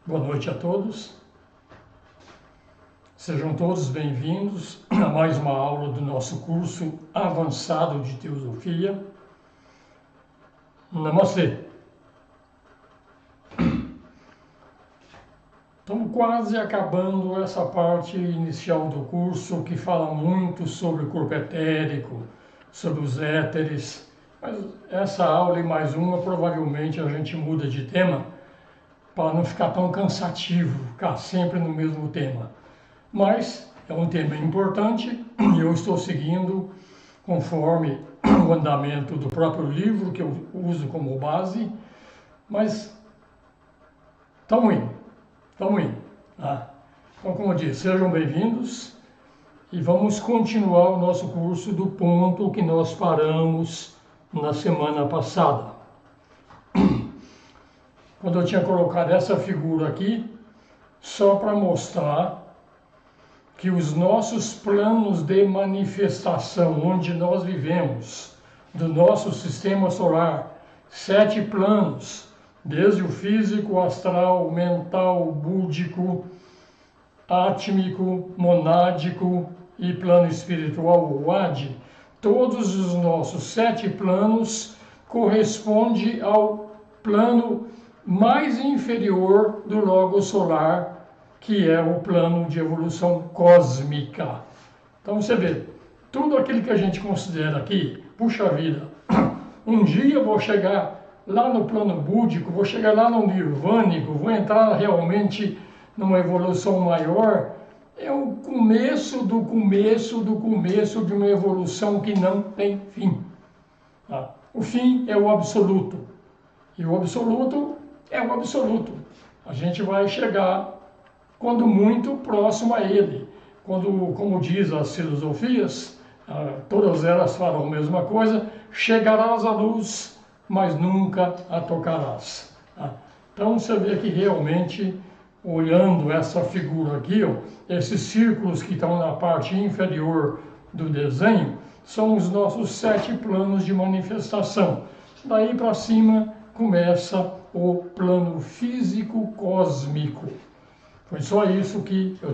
Boa noite a todos. Sejam todos bem-vindos a mais uma aula do nosso curso avançado de Teosofia. Namastê. Estamos quase acabando essa parte inicial do curso que fala muito sobre o corpo etérico, sobre os éteres, mas essa aula e mais uma provavelmente a gente muda de tema para não ficar tão cansativo, ficar sempre no mesmo tema. Mas é um tema importante e eu estou seguindo conforme o andamento do próprio livro que eu uso como base, mas estamos indo. Tá? Então, como eu disse, sejam bem-vindos e vamos continuar o nosso curso do ponto que nós paramos na semana passada. Quando eu tinha colocado essa figura aqui, só para mostrar que os nossos planos de manifestação, onde nós vivemos, do nosso sistema solar, 7 planos, desde o físico, astral, mental, búdico, átmico, monádico e plano espiritual, o AD, todos os nossos 7 planos correspondem ao plano mais inferior do logo solar, que é o plano de evolução cósmica. Então você vê, tudo aquilo que a gente considera aqui, puxa vida, um dia eu vou chegar lá no plano búdico, vou chegar lá no nirvânico, vou entrar realmente numa evolução maior, é o começo do começo de uma evolução que não tem fim. Tá? O fim é o absoluto, e o absoluto é o absoluto. A gente vai chegar, quando muito, próximo a ele. Quando, como diz as filosofias, todas elas falam a mesma coisa, chegarás à luz, mas nunca a tocarás. Então você vê que realmente, olhando essa figura aqui, ó, esses círculos que estão na parte inferior do desenho, são os nossos 7 planos de manifestação. Daí para cima começa o plano físico cósmico. Foi só isso que eu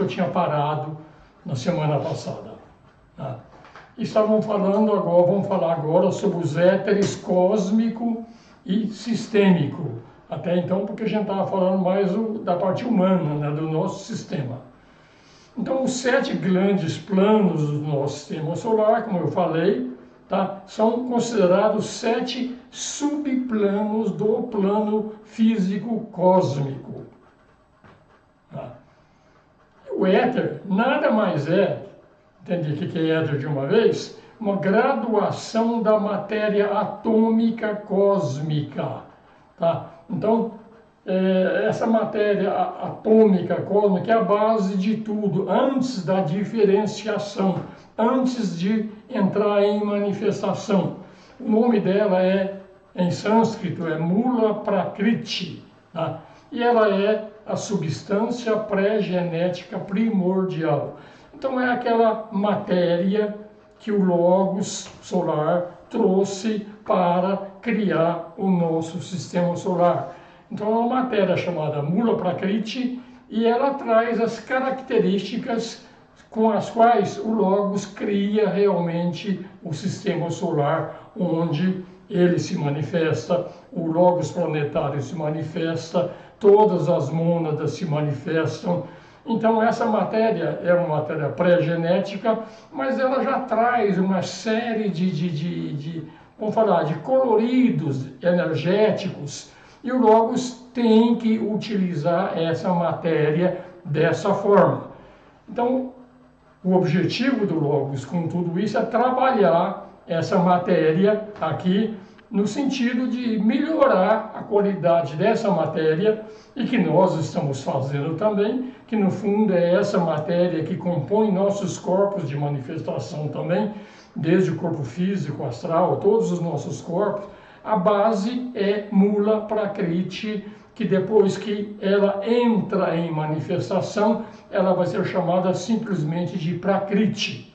tinha parado na semana passada. Tá? Vamos falar agora sobre os éteres cósmico e sistêmico. Até então, porque a gente estava falando mais da parte humana, né, do nosso sistema. Então, os 7 grandes planos do nosso sistema solar, como eu falei, tá, são considerados 7 subplanos do plano físico cósmico. Tá? O éter nada mais é, entendi o que é éter de uma vez? Uma graduação da matéria atômica cósmica. Tá? Então, essa matéria atômica cósmica é a base de tudo, antes da diferenciação, antes de entrar em manifestação. O nome dela em sânscrito, é Mula Prakriti, tá? E ela é a substância pré-genética primordial. Então é aquela matéria que o Logos solar trouxe para criar o nosso sistema solar. Então é uma matéria chamada Mula Prakriti e ela traz as características com as quais o Logos cria realmente o sistema solar, onde ele se manifesta, o Logos planetário se manifesta, todas as mônadas se manifestam. Então essa matéria é uma matéria pré-genética, mas ela já traz uma série vamos falar, de coloridos energéticos, e o Logos tem que utilizar essa matéria dessa forma. Então, o objetivo do Logos com tudo isso é trabalhar essa matéria aqui no sentido de melhorar a qualidade dessa matéria, e que nós estamos fazendo também, que no fundo é essa matéria que compõe nossos corpos de manifestação também, desde o corpo físico, astral, todos os nossos corpos. A base é Mula Prakriti, que depois que ela entra em manifestação, ela vai ser chamada simplesmente de Prakriti.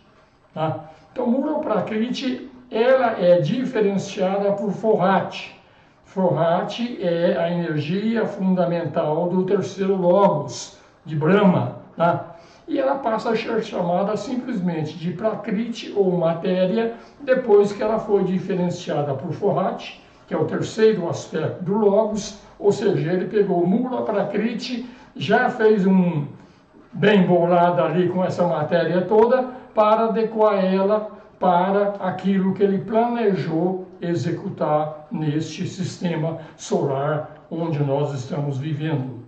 Tá? Então, Mula Prakriti, ela é diferenciada por Fohat. Fohat é a energia fundamental do terceiro logos, de Brahma, tá? E ela passa a ser chamada simplesmente de Prakriti ou matéria, depois que ela foi diferenciada por Fohat, que é o terceiro aspecto do logos, ou seja, ele pegou Mula Prakriti, já fez um bem bolado ali com essa matéria toda, para adequar ela para aquilo que ele planejou executar neste sistema solar onde nós estamos vivendo.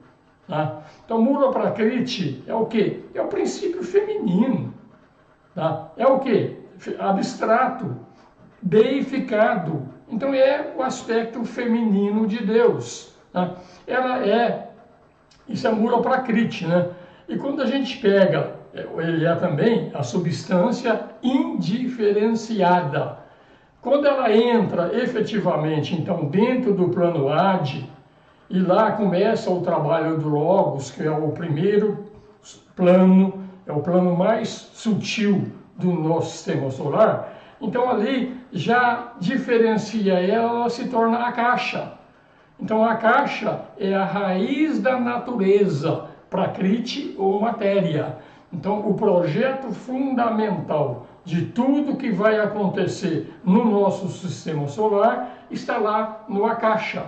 Tá? Então, Mula Prakriti é o quê? É o princípio feminino. Tá? É o quê? Abstrato, deificado. Então, é o aspecto feminino de Deus. Tá? Isso é Mula Prakriti, né? E quando a gente pega, ele é também a substância indiferenciada. Quando ela entra efetivamente, então, dentro do plano Adi, e lá começa o trabalho do Logos, que é o primeiro plano, é o plano mais sutil do nosso sistema solar. Então ali já diferencia ela se torna a caixa. Então a caixa é a raiz da natureza, Prakriti ou matéria. Então o projeto fundamental de tudo que vai acontecer no nosso sistema solar está lá no Akasha.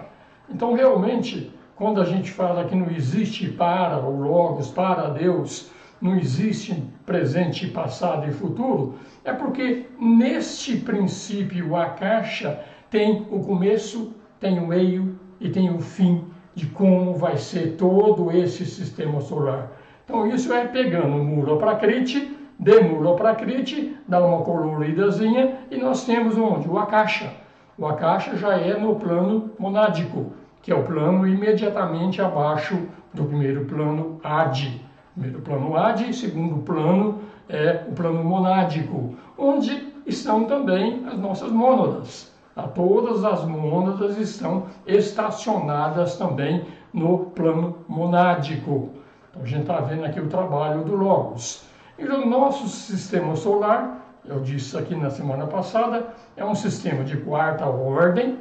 Então, realmente, quando a gente fala que não existe para o Logos, para Deus, não existe presente, passado e futuro, é porque neste princípio, o Akasha tem o começo, tem o meio e tem o fim de como vai ser todo esse sistema solar. Então, isso é pegando Mula Prakriti, de Mula Prakriti, dá uma coloridazinha e nós temos onde? O Akasha. O Akasha já é no plano monádico, que é o plano imediatamente abaixo do primeiro plano Adi. Primeiro plano Adi, segundo plano é o plano monádico, onde estão também as nossas mônadas. Todas as mônadas estão estacionadas também no plano monádico. Então a gente está vendo aqui o trabalho do Logos. E o nosso sistema solar, eu disse aqui na semana passada, é um sistema de quarta ordem,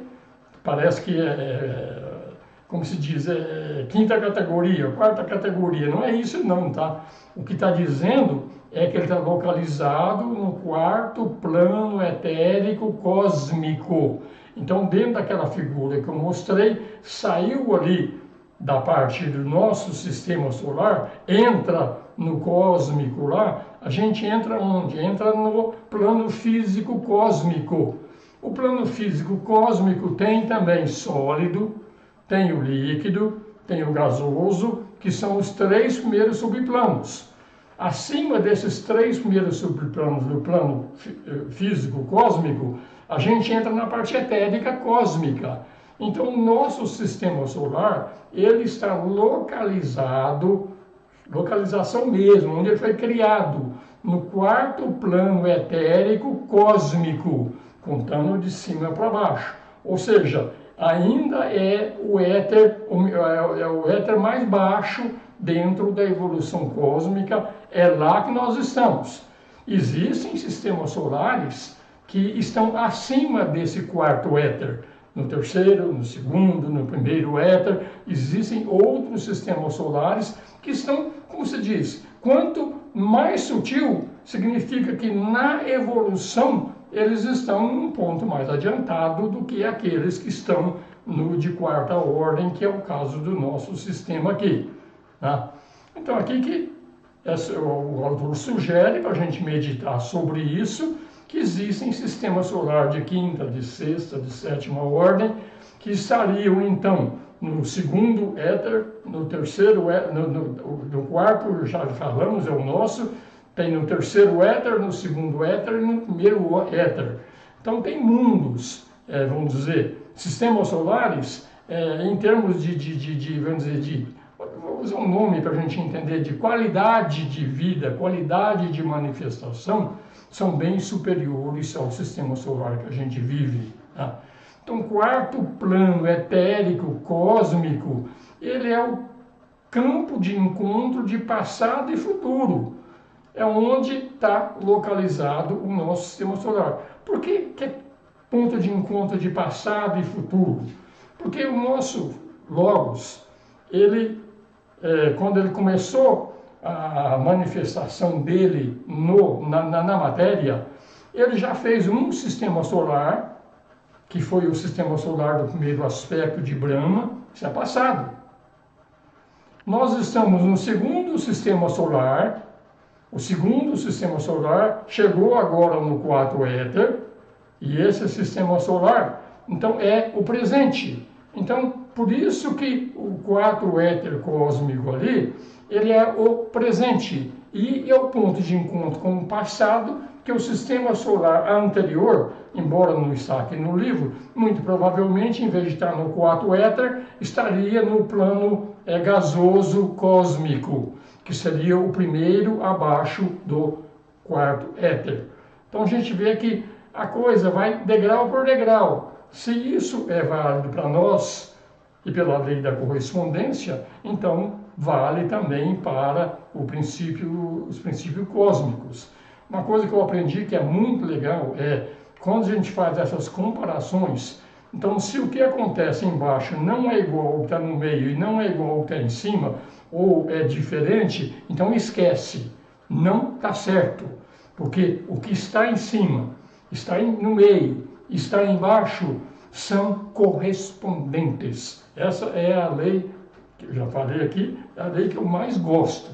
parece que como se diz, quinta categoria, quarta categoria, não é isso não, tá? O que está dizendo é que ele está localizado no quarto plano etérico cósmico. Então, dentro daquela figura que eu mostrei, saiu ali da parte do nosso sistema solar, entra no cósmico lá, a gente entra onde? Entra no plano físico cósmico. O plano físico cósmico tem também sólido, tem o líquido, tem o gasoso, que são os três primeiros subplanos. Acima desses três primeiros subplanos do plano físico cósmico, a gente entra na parte etérica cósmica. Então, o nosso sistema solar, ele está localizado, localização mesmo, onde ele foi criado, no quarto plano etérico cósmico, contando de cima para baixo. Ou seja, ainda é o éter mais baixo dentro da evolução cósmica, é lá que nós estamos. Existem sistemas solares que estão acima desse quarto éter, no terceiro, no segundo, no primeiro éter. Existem outros sistemas solares que estão, como se diz, quanto mais sutil, significa que na evolução eles estão num ponto mais adiantado do que aqueles que estão no de quarta ordem, que é o caso do nosso sistema aqui. Tá? Então aqui que o autor sugere para a gente meditar sobre isso, que existem sistemas solares de quinta, de sexta, de sétima ordem, que estariam então no segundo éter, no terceiro éter, no quarto, já falamos, é o nosso, tem no terceiro éter, no segundo éter e no primeiro éter. Então tem mundos, vamos dizer, sistemas solares, em termos vamos dizer, vou usar um nome para a gente entender, de qualidade de vida, qualidade de manifestação, são bem superiores ao sistema solar que a gente vive. Tá? Então, quarto plano etérico, cósmico, ele é o campo de encontro de passado e futuro. É onde está localizado o nosso sistema solar. Por que é ponto de encontro de passado e futuro? Porque o nosso Logos, ele, quando ele começou a manifestação dele na matéria, ele já fez um sistema solar, que foi o sistema solar do primeiro aspecto de Brahma, isso é passado. Nós estamos no segundo sistema solar, o segundo sistema solar chegou agora no quarto éter, e esse sistema solar, então, é o presente. Então, por isso que o quarto éter cósmico ali, ele é o presente, e é o ponto de encontro com o passado, que o sistema solar anterior, embora não está aqui no livro, muito provavelmente, em vez de estar no quarto éter, estaria no plano gasoso cósmico, que seria o primeiro abaixo do quarto éter. Então a gente vê que a coisa vai degrau por degrau. Se isso é válido para nós e pela lei da correspondência, então vale também para os princípios cósmicos. Uma coisa que eu aprendi que é muito legal é, quando a gente faz essas comparações, então se o que acontece embaixo não é igual ao que está no meio e não é igual ao que está em cima, ou é diferente, então esquece, não está certo, porque o que está em cima, está no meio, está embaixo, são correspondentes. Essa é a lei, que eu já falei aqui, é a lei que eu mais gosto,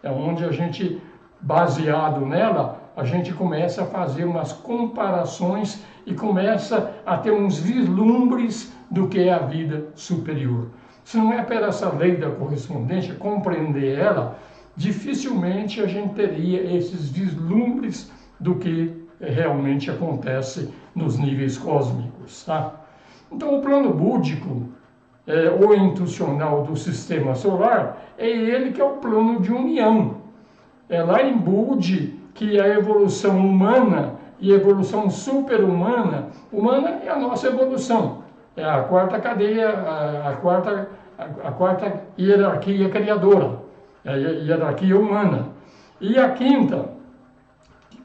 é onde a gente, baseado nela, a gente começa a fazer umas comparações e começa a ter uns vislumbres do que é a vida superior. Se não é por essa lei da correspondência, compreender ela, dificilmente a gente teria esses vislumbres do que realmente acontece nos níveis cósmicos. Tá? Então, o plano búdico, ou intuicional do sistema solar, é ele que é o plano de união. É lá em Budi que a evolução humana e a evolução super-humana, humana é a nossa evolução, é a quarta cadeia, a quarta hierarquia criadora, é a hierarquia humana. E a quinta,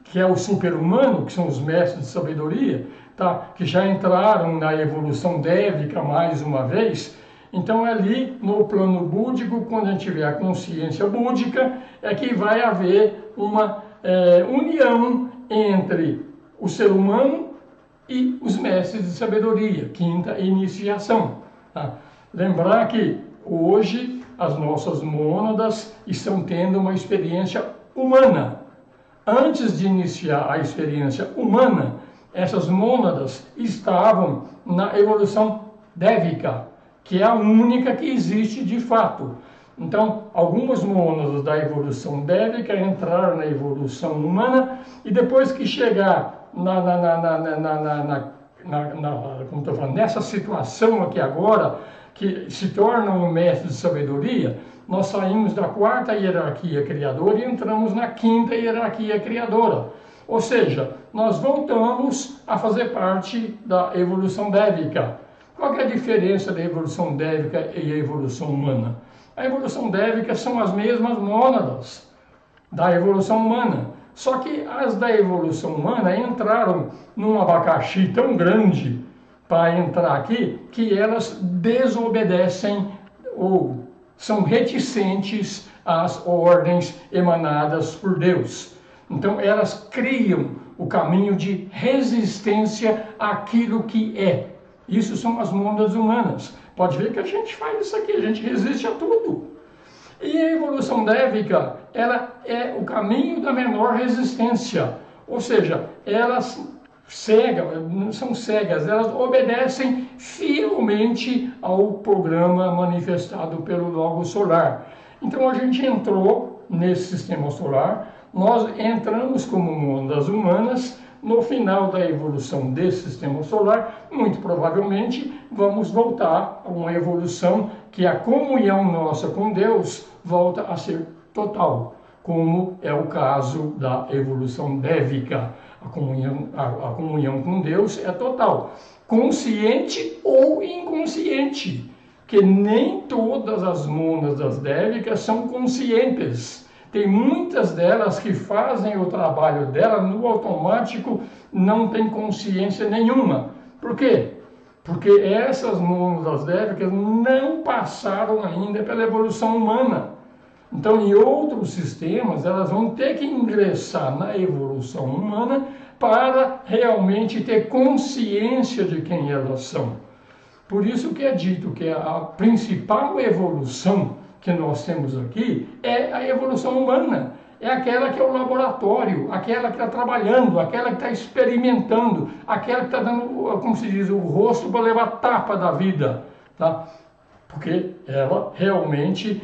que é o super-humano, que são os mestres de sabedoria, tá? Que já entraram na evolução dévica mais uma vez. Então, ali no plano búdico, quando a gente tiver a consciência búdica, é que vai haver uma união entre o ser humano e os mestres de sabedoria, quinta iniciação. Tá? Lembrar que hoje as nossas mônadas estão tendo uma experiência humana. Antes de iniciar a experiência humana, essas mônadas estavam na evolução dévica, que é a única que existe de fato. Então, algumas mônadas da evolução dévica entraram na evolução humana e depois que chegar como estou falando, nessa situação aqui agora, que se torna um mestre de sabedoria, nós saímos da quarta hierarquia criadora e entramos na quinta hierarquia criadora. Ou seja, nós voltamos a fazer parte da evolução dévica. Qual é a diferença da evolução dévica e a evolução humana? A evolução dévica são as mesmas mônadas da evolução humana. Só que as da evolução humana entraram num abacaxi tão grande para entrar aqui, que elas desobedecem ou são reticentes às ordens emanadas por Deus. Então elas criam o caminho de resistência àquilo que é. Isso são as mônadas humanas. Pode ver que a gente faz isso aqui, a gente resiste a tudo. E a evolução dévica, ela é o caminho da menor resistência. Ou seja, elas não são cegas, elas obedecem fielmente ao programa manifestado pelo Logo Solar. Então a gente entrou nesse sistema solar, nós entramos como mônadas humanas. No final da evolução desse sistema solar, muito provavelmente vamos voltar a uma evolução que a comunhão nossa com Deus volta a ser total, como é o caso da evolução dévica. A comunhão com Deus é total, consciente ou inconsciente, que nem todas as mônadas dévicas são conscientes. Tem muitas delas que fazem o trabalho dela no automático, não tem consciência nenhuma. Por quê? Porque essas mônadas dévicas não passaram ainda pela evolução humana. Então, em outros sistemas, elas vão ter que ingressar na evolução humana para realmente ter consciência de quem elas são. Por isso que é dito que a principal evolução que nós temos aqui é a evolução humana. É aquela que é o laboratório, aquela que está trabalhando, aquela que está experimentando, aquela que está dando, como se diz, o rosto para levar tapa da vida, tá? Porque ela realmente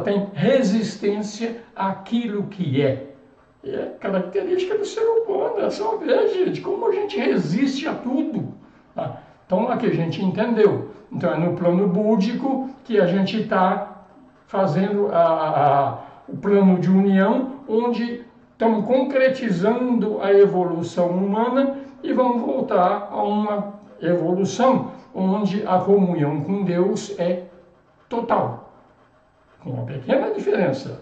tem resistência àquilo que é. É característica do ser humano, é só ver, gente, como a gente resiste a tudo. Tá? Então, aqui a gente entendeu. Então, é no plano búdico que a gente está fazendo o plano de união, onde estamos concretizando a evolução humana e vamos voltar a uma evolução onde a comunhão com Deus é total. Com uma pequena diferença.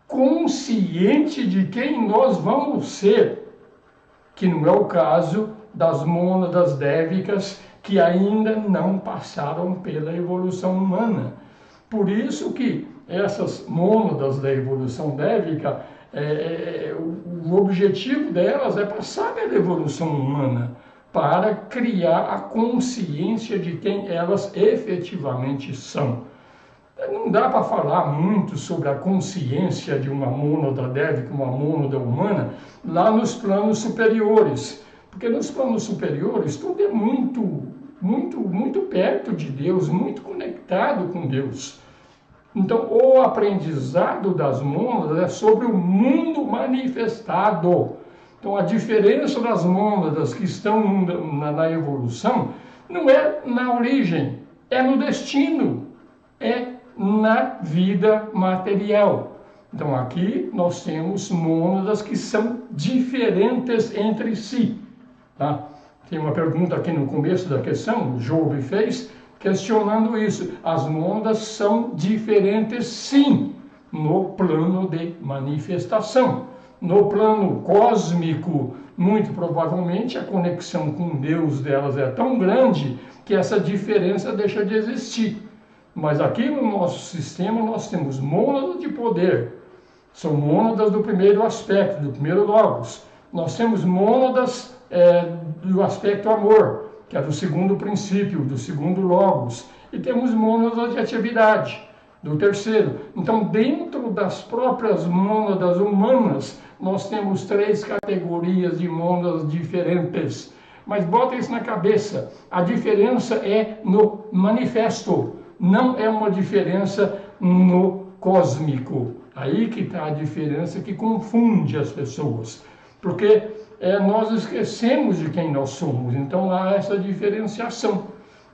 Consciente de quem nós vamos ser, que não é o caso das mônadas dévicas que ainda não passaram pela evolução humana. Por isso que essas mônadas da evolução dévica, o objetivo delas é passar pela evolução humana, para criar a consciência de quem elas efetivamente são. Não dá para falar muito sobre a consciência de uma mônada dévica, uma mônada humana, lá nos planos superiores. Porque nos planos superiores tudo é muito perto de Deus, muito conectado com Deus. Então, o aprendizado das mônadas é sobre o mundo manifestado. Então, a diferença das mônadas que estão na evolução não é na origem, é no destino, é na vida material. Então, aqui nós temos mônadas que são diferentes entre si. Tá? Tem uma pergunta aqui no começo da questão, o Job fez, questionando isso. As mônadas são diferentes, sim, no plano de manifestação. No plano cósmico, muito provavelmente, a conexão com Deus delas é tão grande que essa diferença deixa de existir. Mas aqui no nosso sistema nós temos mônadas de poder. São mônadas do primeiro aspecto, do primeiro logos. Nós temos mônadas do aspecto amor, que é do segundo princípio, do segundo logos. E temos mônadas de atividade, do terceiro. Então, dentro das próprias mônadas humanas, nós temos 3 categorias de mônadas diferentes. Mas bota isso na cabeça, a diferença é no manifesto, não é uma diferença no cósmico. Aí que está a diferença que confunde as pessoas. Porque nós esquecemos de quem nós somos, então há essa diferenciação.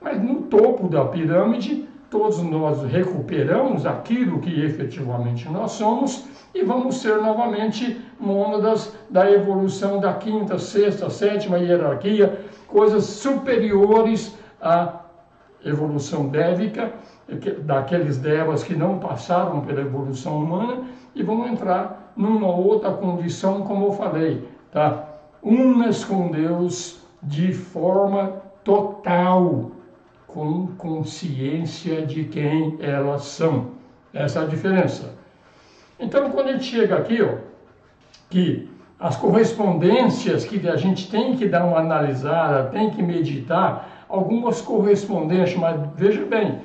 Mas no topo da pirâmide, todos nós recuperamos aquilo que efetivamente nós somos e vamos ser novamente mônadas da evolução da quinta, sexta, sétima hierarquia, coisas superiores à evolução dévica, daqueles devas que não passaram pela evolução humana, e vão entrar numa outra condição, como eu falei, tá? Unas com Deus de forma total, com consciência de quem elas são. Essa é a diferença. Então, quando a gente chega aqui, ó, que as correspondências que a gente tem que dar uma analisada, tem que meditar, algumas correspondências, mas veja bem,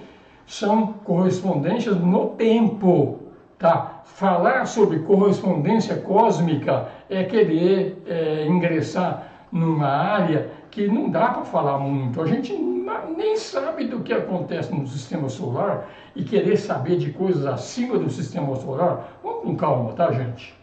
são correspondências no tempo, tá? Falar sobre correspondência cósmica é querer ingressar numa área que não dá para falar muito. A gente nem sabe do que acontece no sistema solar e querer saber de coisas acima do sistema solar. Vamos com calma, tá, gente?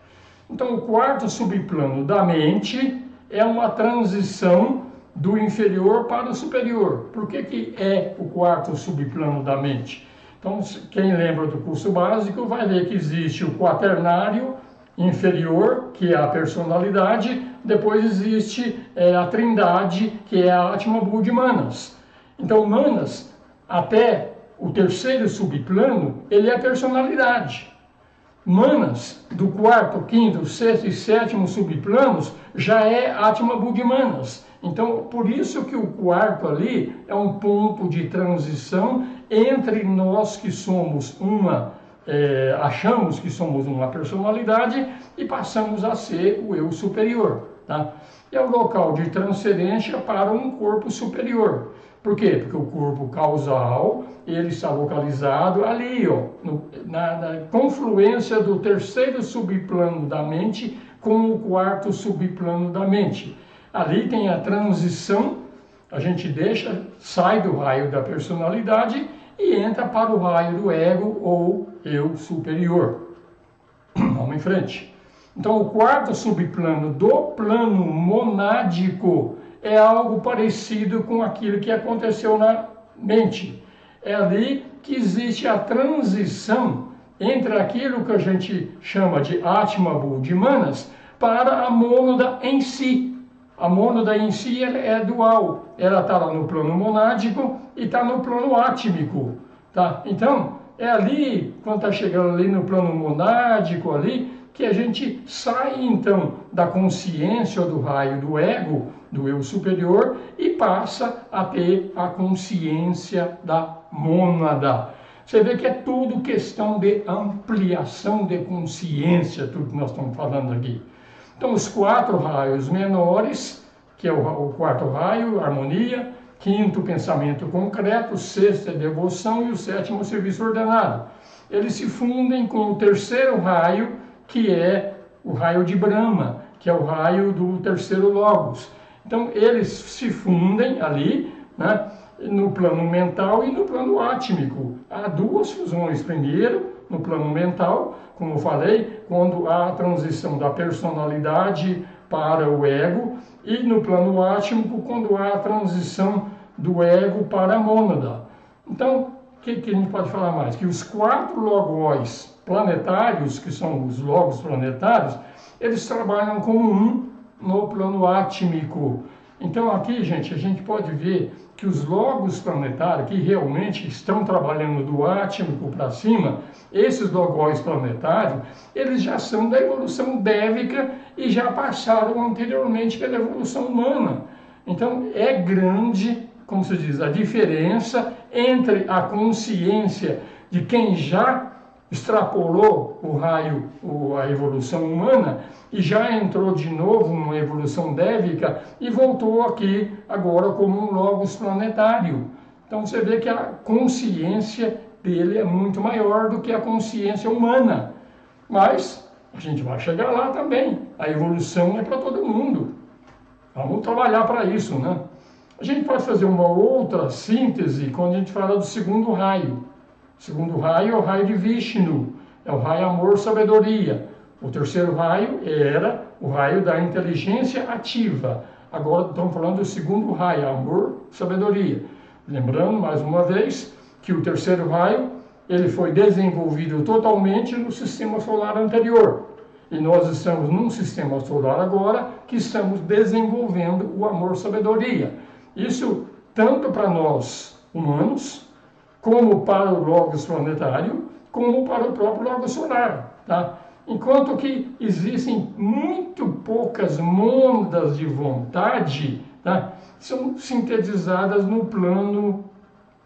Então, o quarto subplano da mente é uma transição do inferior para o superior. Por que é o quarto subplano da mente? Então, quem lembra do curso básico vai ver que existe o quaternário inferior, que é a personalidade, depois existe a trindade, que é a Atma Buddhi Manas. Então, Manas, até o terceiro subplano, ele é a personalidade. Manas, do quarto, quinto, sexto e sétimo subplanos, já é Atma Buddhi Manas, Então, por isso que o quarto ali é um ponto de transição entre nós que somos achamos que somos uma personalidade e passamos a ser o eu superior, tá? É o local de transferência para um corpo superior. Por quê? Porque o corpo causal, ele está localizado ali, ó, na confluência do terceiro subplano da mente com o quarto subplano da mente. Ali tem a transição, a gente sai do raio da personalidade e entra para o raio do ego ou eu superior. Vamos em frente. Então, o quarto subplano do plano monádico é algo parecido com aquilo que aconteceu na mente. É ali que existe a transição entre aquilo que a gente chama de Atma Buddhimanas para a mônada em si. A mônada em si é dual. Ela está lá no plano monádico e está no plano átmico. Tá? Então, é ali, quando está chegando ali no plano monádico, ali, que a gente sai, então, da consciência do raio do ego, do eu superior, e passa a ter a consciência da mônada. Você vê que é tudo questão de ampliação de consciência, tudo que nós estamos falando aqui. Então, os 4 raios menores, que é o quarto raio, harmonia, quinto, pensamento concreto, sexto é devoção e o sétimo, serviço ordenado. Eles se fundem com o terceiro raio, que é o raio de Brahma, que é o raio do terceiro logos. Então, eles se fundem ali, né, no plano mental e no plano átmico. Há 2 fusões. Primeiro, no plano mental, como eu falei, quando há a transição da personalidade para o ego, e no plano átmico, quando há a transição do ego para a mônada. Então, o que a gente pode falar mais? Que os 4 logos planetários, que são os logos planetários, eles trabalham como um no plano átmico. Então, aqui, gente, a gente pode ver que os logos planetários, que realmente estão trabalhando do átmico para cima, esses logos planetários, eles já são da evolução dévica e já passaram anteriormente pela evolução humana. Então, é grande, como se diz, a diferença entre a consciência de quem já extrapolou o raio, a evolução humana, e já entrou de novo numa evolução dévica e voltou aqui agora como um logos planetário. Então você vê que a consciência dele é muito maior do que a consciência humana. Mas a gente vai chegar lá também. A evolução é para todo mundo. Vamos trabalhar para isso, né? A gente pode fazer uma outra síntese quando a gente fala do segundo raio. O segundo raio é o raio de Vishnu, é o raio amor-sabedoria. O terceiro raio era o raio da inteligência ativa. Agora estamos falando do segundo raio, amor-sabedoria. Lembrando, mais uma vez, que o terceiro raio ele foi desenvolvido totalmente no sistema solar anterior. E nós estamos num sistema solar agora que estamos desenvolvendo o amor-sabedoria. Isso tanto para nós humanos, como para o logos planetário, como para o próprio logos solar, tá? Enquanto que existem muito poucas mônadas de vontade, tá? São sintetizadas no plano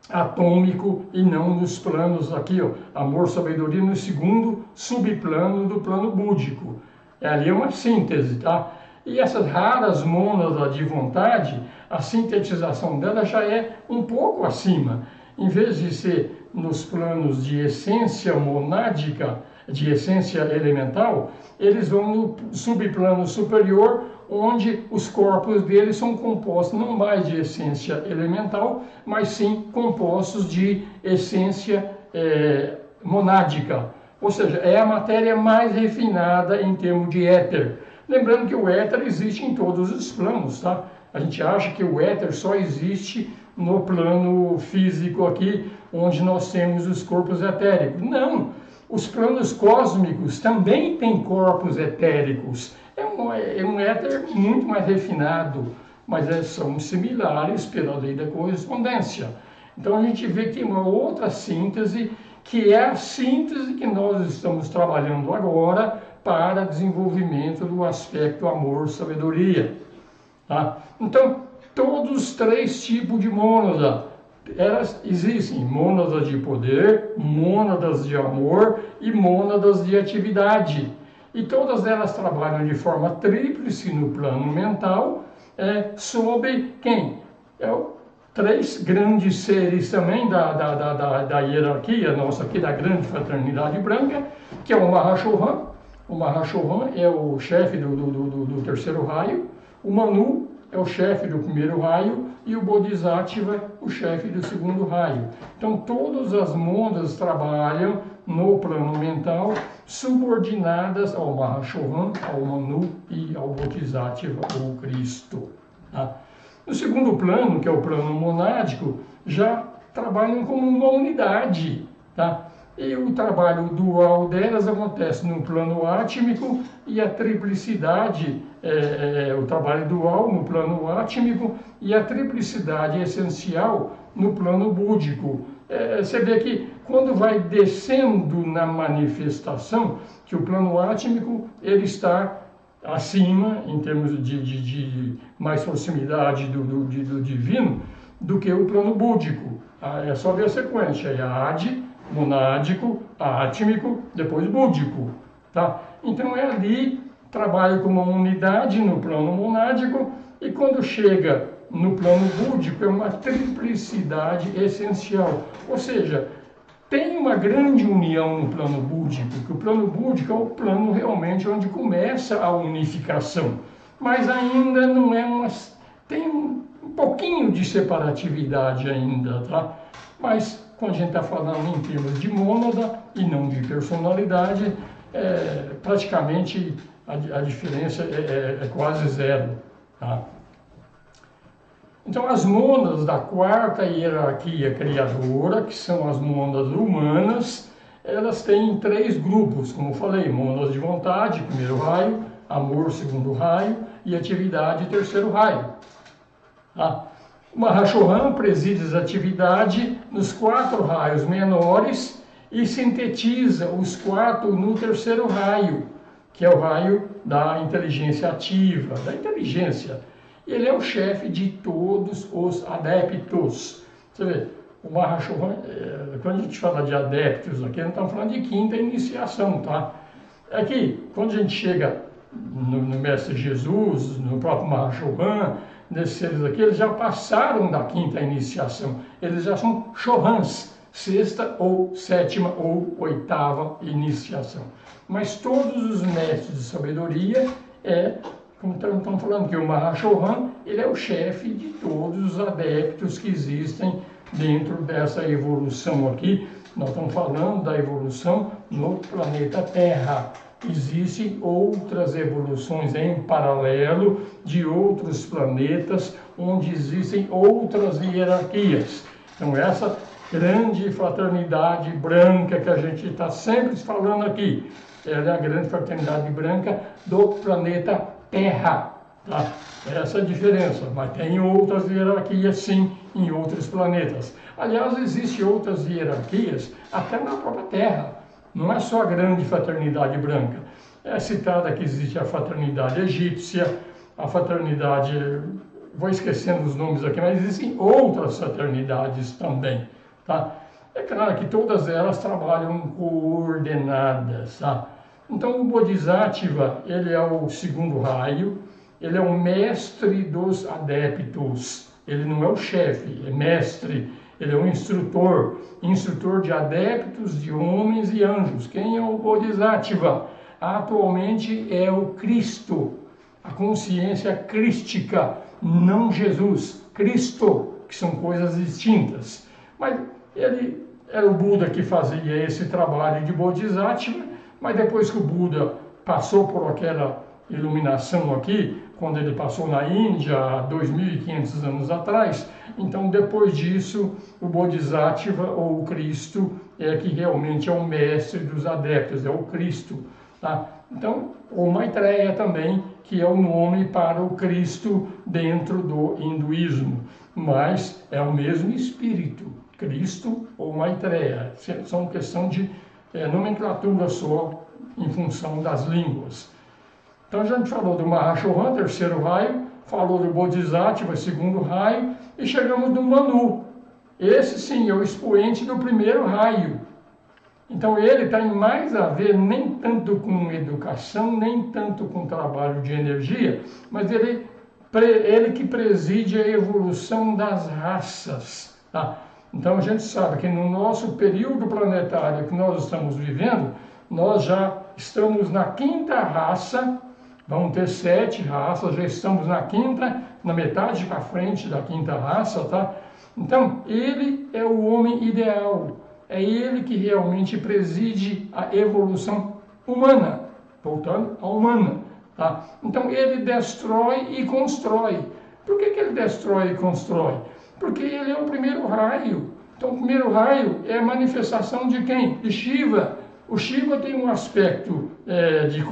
atômico e não nos planos aqui, ó, amor, sabedoria, no segundo subplano do plano búdico. Ali é uma síntese, tá? E essas raras mônadas de vontade, a sintetização delas já é um pouco acima. Em vez de ser nos planos de essência monádica, de essência elemental, eles vão no subplano superior, onde os corpos deles são compostos não mais de essência elemental, mas sim compostos de essência monádica. Ou seja, é a matéria mais refinada em termos de éter. Lembrando que o éter existe em todos os planos, tá? A gente acha que o éter só existe no plano físico aqui, onde nós temos os corpos etéricos. Não! Os planos cósmicos também têm corpos etéricos. É um éter muito mais refinado, mas são similares pela lei da correspondência. Então a gente vê que tem uma outra síntese, que é a síntese que nós estamos trabalhando agora para desenvolvimento do aspecto amor-sabedoria. Tá? Então, todos os 3 tipos de mônada. Elas existem mônadas de poder, mônadas de amor e mônadas de atividade. E todas elas trabalham de forma tríplice no plano mental, sob quem? 3 grandes seres também da hierarquia nossa aqui, da grande fraternidade branca, que é o Mahashohan. O Mahashohan é o chefe do terceiro raio, o Manu é o chefe do primeiro raio e o Bodhisattva, o chefe do segundo raio. Então, todas as mônadas trabalham no plano mental, subordinadas ao Mahashohan, ao Manu e ao Bodhisattva, ou Cristo. Tá? No segundo plano, que é o plano monádico, já trabalham como uma unidade. Tá? E o trabalho dual delas acontece no plano átmico e a triplicidade, o trabalho dual no plano átmico e a triplicidade essencial no plano búdico. Você vê que quando vai descendo na manifestação, que o plano átmico ele está acima, em termos de mais proximidade do divino, do que o plano búdico. É só ver a sequência, é Adi, monádico, átmico, depois búdico. Tá? Então é ali, trabalha com uma unidade no plano monádico, e quando chega no plano búdico é uma triplicidade essencial. Ou seja, tem uma grande união no plano búdico, que o plano búdico é o plano realmente onde começa a unificação. Mas ainda não é tem um pouquinho de separatividade ainda, tá? Mas quando a gente está falando em termos de mônada e não de personalidade, praticamente a diferença é quase zero. Tá? Então, as mônadas da quarta hierarquia criadora, que são as mônadas humanas, elas têm 3 grupos, como eu falei: mônadas de vontade, primeiro raio, amor, segundo raio, e atividade, terceiro raio. Tá? O Mahashohan preside as atividades nos 4 raios menores e sintetiza os 4 no terceiro raio, que é o raio da inteligência ativa, da inteligência. Ele é o chefe de todos os adeptos. Você vê, o Mahashohan, quando a gente fala de adeptos aqui, não estamos falando de quinta iniciação, tá? Aqui, quando a gente chega no Mestre Jesus, no próprio Mahashohan, desses seres aqui, eles já passaram da quinta iniciação. Eles já são Shohans, 6ª ou 7ª ou 8ª iniciação. Mas todos os mestres de sabedoria como estamos falando que o Mahashohan, ele é o chefe de todos os adeptos que existem dentro dessa evolução aqui. Nós estamos falando da evolução no planeta Terra. Existem outras evoluções em paralelo de outros planetas, onde existem outras hierarquias. Então, essa grande fraternidade branca que a gente está sempre falando aqui, ela é a grande fraternidade branca do planeta Terra. Tá? Essa é a diferença, mas tem outras hierarquias sim em outros planetas. Aliás, existem outras hierarquias até na própria Terra. Não é só a grande fraternidade branca. É citada que existe a fraternidade egípcia, a fraternidade, vou esquecendo os nomes aqui, mas existem outras fraternidades também. Tá? É claro que todas elas trabalham coordenadas. Tá? Então, o Bodhisattva, ele é o segundo raio, ele é o mestre dos adeptos. Ele não é o chefe, é mestre. Ele é um instrutor de adeptos, de homens e anjos. Quem é o Bodhisattva? Atualmente é o Cristo, a consciência crística, não Jesus, Cristo, que são coisas distintas. Mas ele era o Buda que fazia esse trabalho de Bodhisattva, mas depois que o Buda passou por aquela iluminação aqui, quando ele passou na Índia há 2.500 anos atrás, então depois disso o Bodhisattva ou o Cristo é que realmente é o mestre dos adeptos, é o Cristo. Tá? Então, o Maitreya também, que é o nome para o Cristo dentro do hinduísmo, mas é o mesmo espírito, Cristo ou Maitreya, são questão de nomenclatura só em função das línguas. Então a gente falou do Mahashohan, terceiro raio, falou do Bodhisattva, segundo raio, e chegamos no Manu. Esse sim é o expoente do primeiro raio. Então ele tem mais a ver nem tanto com educação, nem tanto com trabalho de energia, mas ele que preside a evolução das raças. Tá? Então a gente sabe que no nosso período planetário que nós estamos vivendo, nós já estamos na quinta raça, vão ter 7 raças, já estamos na quinta, na metade para frente da quinta raça, tá? Então ele é o homem ideal. É ele que realmente preside a evolução humana, voltando à humana. Tá? Então ele destrói e constrói. Por que ele destrói e constrói? Porque ele é o primeiro raio. Então o primeiro raio é a manifestação de quem? De Shiva. O Shiva tem um aspecto de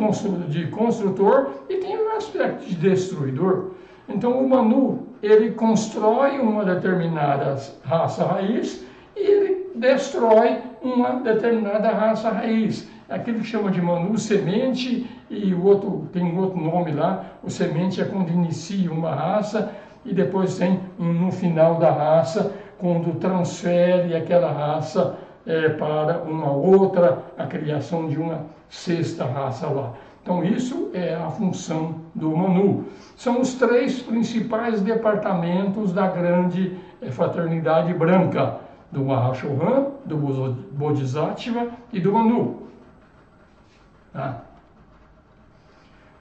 construtor e tem um aspecto de destruidor. Então o Manu, ele constrói uma determinada raça raiz e ele destrói uma determinada raça raiz. Aquilo que chama de Manu semente, e o outro tem um outro nome lá. O semente é quando inicia uma raça e depois tem no final da raça, quando transfere aquela raça para uma outra, a criação de uma sexta raça lá. Então isso é a função do Manu. São os 3 principais departamentos da grande fraternidade branca, do Mahashohan, do Bodhisattva e do Manu. Tá?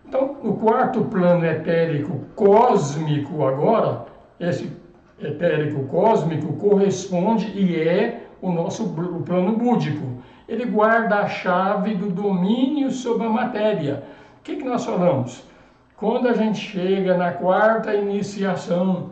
Então, no quarto plano etérico cósmico agora, esse etérico cósmico corresponde e é o plano búdico. Ele guarda a chave do domínio sobre a matéria. O que nós falamos? Quando a gente chega na quarta iniciação,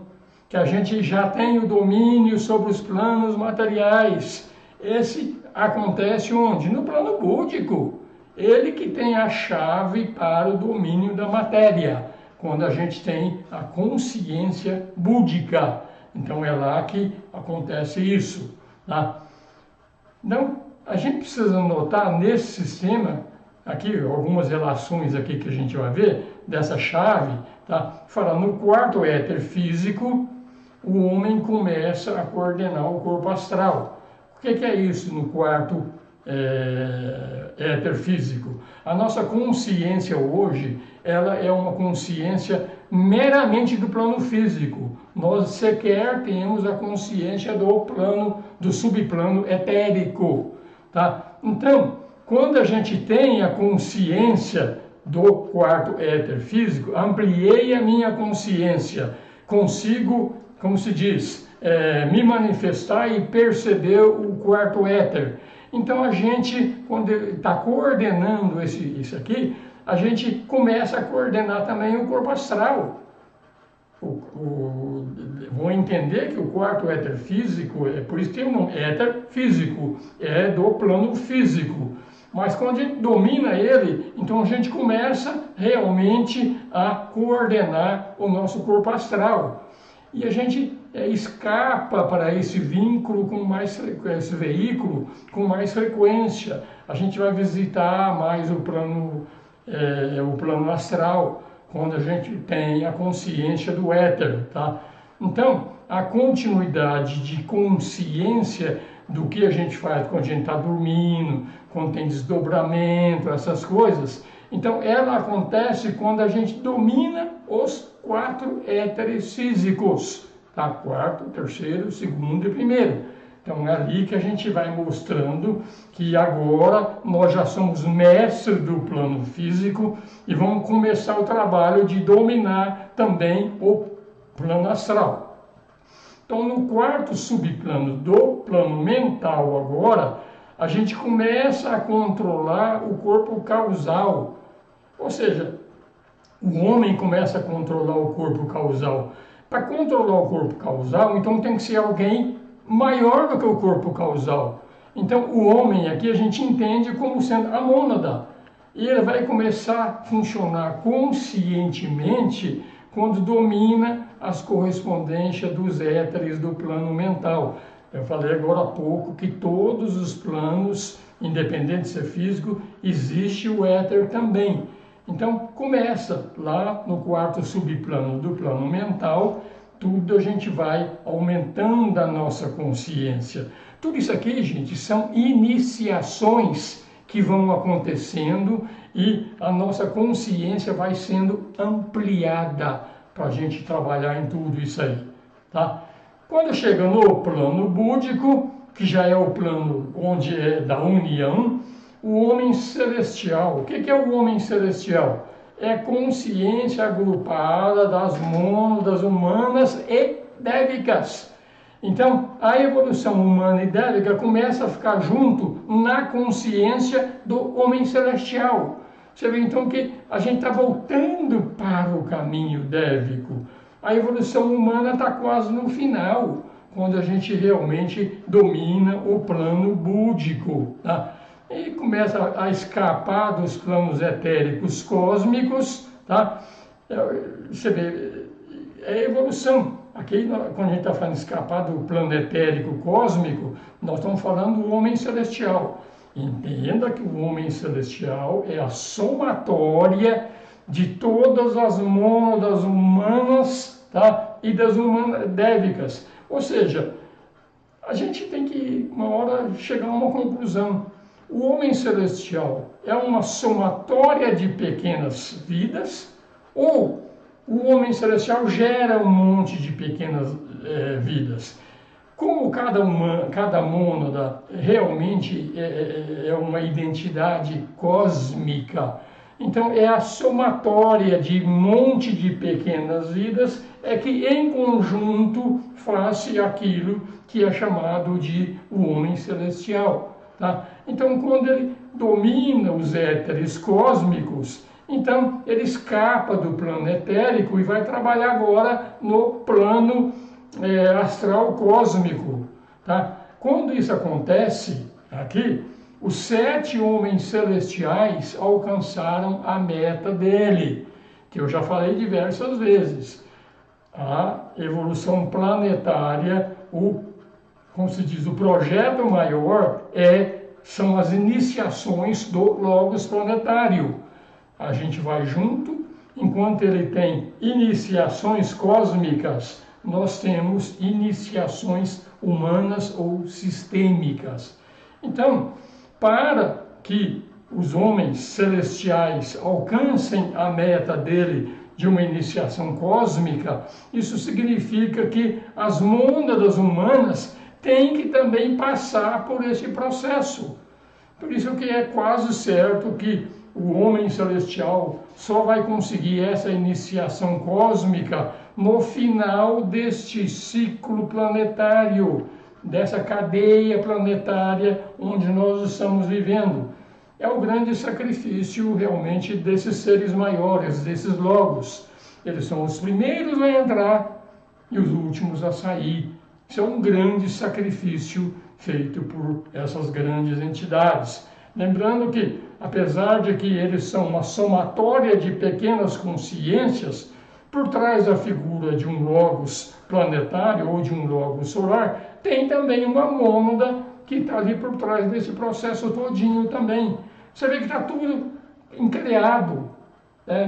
que a gente já tem o domínio sobre os planos materiais, esse acontece onde? No plano búdico. Ele que tem a chave para o domínio da matéria, quando a gente tem a consciência búdica. Então é lá que acontece isso. Tá? Então, a gente precisa notar nesse sistema, aqui, algumas relações aqui que a gente vai ver, dessa chave, tá? Fala, no quarto éter físico, o homem começa a coordenar o corpo astral. O que é isso no quarto éter físico? A nossa consciência hoje, ela é uma consciência meramente do plano físico. Nós sequer temos a consciência do subplano etérico. Tá? Então, quando a gente tem a consciência do quarto éter físico, ampliei a minha consciência, consigo, como se diz, me manifestar e perceber o quarto éter. Então a gente, quando está coordenando isso aqui, a gente começa a coordenar também o corpo astral. Vão entender que o quarto éter físico, por isso tem o nome éter físico, é do plano físico. Mas quando a gente domina ele, então a gente começa realmente a coordenar o nosso corpo astral. E a gente escapa para esse vínculo esse veículo com mais frequência. A gente vai visitar mais o plano astral, quando a gente tem a consciência do éter, tá? Então, a continuidade de consciência do que a gente faz quando a gente está dormindo, quando tem desdobramento, essas coisas, então ela acontece quando a gente domina os 4 éteres físicos, tá? Quarto, terceiro, segundo e primeiro. Então é ali que a gente vai mostrando que agora nós já somos mestres do plano físico e vamos começar o trabalho de dominar também o plano astral. Então no quarto subplano do plano mental agora, a gente começa a controlar o corpo causal. Ou seja, o homem começa a controlar o corpo causal. Para controlar o corpo causal, então tem que ser alguém maior do que o corpo causal. Então o homem aqui a gente entende como sendo a mônada. E ele vai começar a funcionar conscientemente quando domina as correspondências dos éteres do plano mental. Eu falei agora há pouco que todos os planos, independente de ser físico, existe o éter também. Então, começa lá no quarto subplano do plano mental, tudo a gente vai aumentando a nossa consciência. Tudo isso aqui, gente, são iniciações que vão acontecendo e a nossa consciência vai sendo ampliada para a gente trabalhar em tudo isso aí, tá? Quando chega no plano búdico, que já é o plano onde é da união, o homem celestial. O que é o homem celestial? É consciência agrupada das mônadas humanas e débicas. Então, a evolução humana e débica começa a ficar junto na consciência do homem celestial. Você vê então que a gente está voltando para o caminho débico. A evolução humana está quase no final, quando a gente realmente domina o plano búdico, tá? E começa a escapar dos planos etéricos cósmicos, tá? Você vê, é evolução. Aqui, quando a gente está falando de escapar do plano etérico cósmico, nós estamos falando do homem celestial. Entenda que o homem celestial é a somatória de todas as mônadas humanas, tá? E das humanas débicas. Ou seja, a gente tem que, uma hora, chegar a uma conclusão. O homem celestial é uma somatória de pequenas vidas, ou o homem celestial gera um monte de pequenas vidas? Como cada mônada realmente é uma identidade cósmica, então é a somatória de um monte de pequenas vidas é que em conjunto faz aquilo que é chamado de o homem celestial. Tá? Então, quando ele domina os éteres cósmicos, então ele escapa do plano etérico e vai trabalhar agora no plano astral cósmico. Tá? Quando isso acontece aqui, os 7 homens celestiais alcançaram a meta dele, que eu já falei diversas vezes. A evolução planetária, como se diz, o projeto maior são as iniciações do Logos planetário. A gente vai junto, enquanto ele tem iniciações cósmicas, nós temos iniciações humanas ou sistêmicas. Então, para que os homens celestiais alcancem a meta dele de uma iniciação cósmica, isso significa que as mônadas humanas têm que também passar por esse processo. Por isso que é quase certo que o homem celestial só vai conseguir essa iniciação cósmica no final deste ciclo planetário, dessa cadeia planetária onde nós estamos vivendo. É o grande sacrifício realmente desses seres maiores, desses logos. Eles são os primeiros a entrar e os últimos a sair. Isso é um grande sacrifício feito por essas grandes entidades. Lembrando que, apesar de que eles são uma somatória de pequenas consciências, por trás da figura de um logos planetário ou de um logos solar, tem também uma mônada que está ali por trás desse processo todinho também. Você vê que está tudo encreado.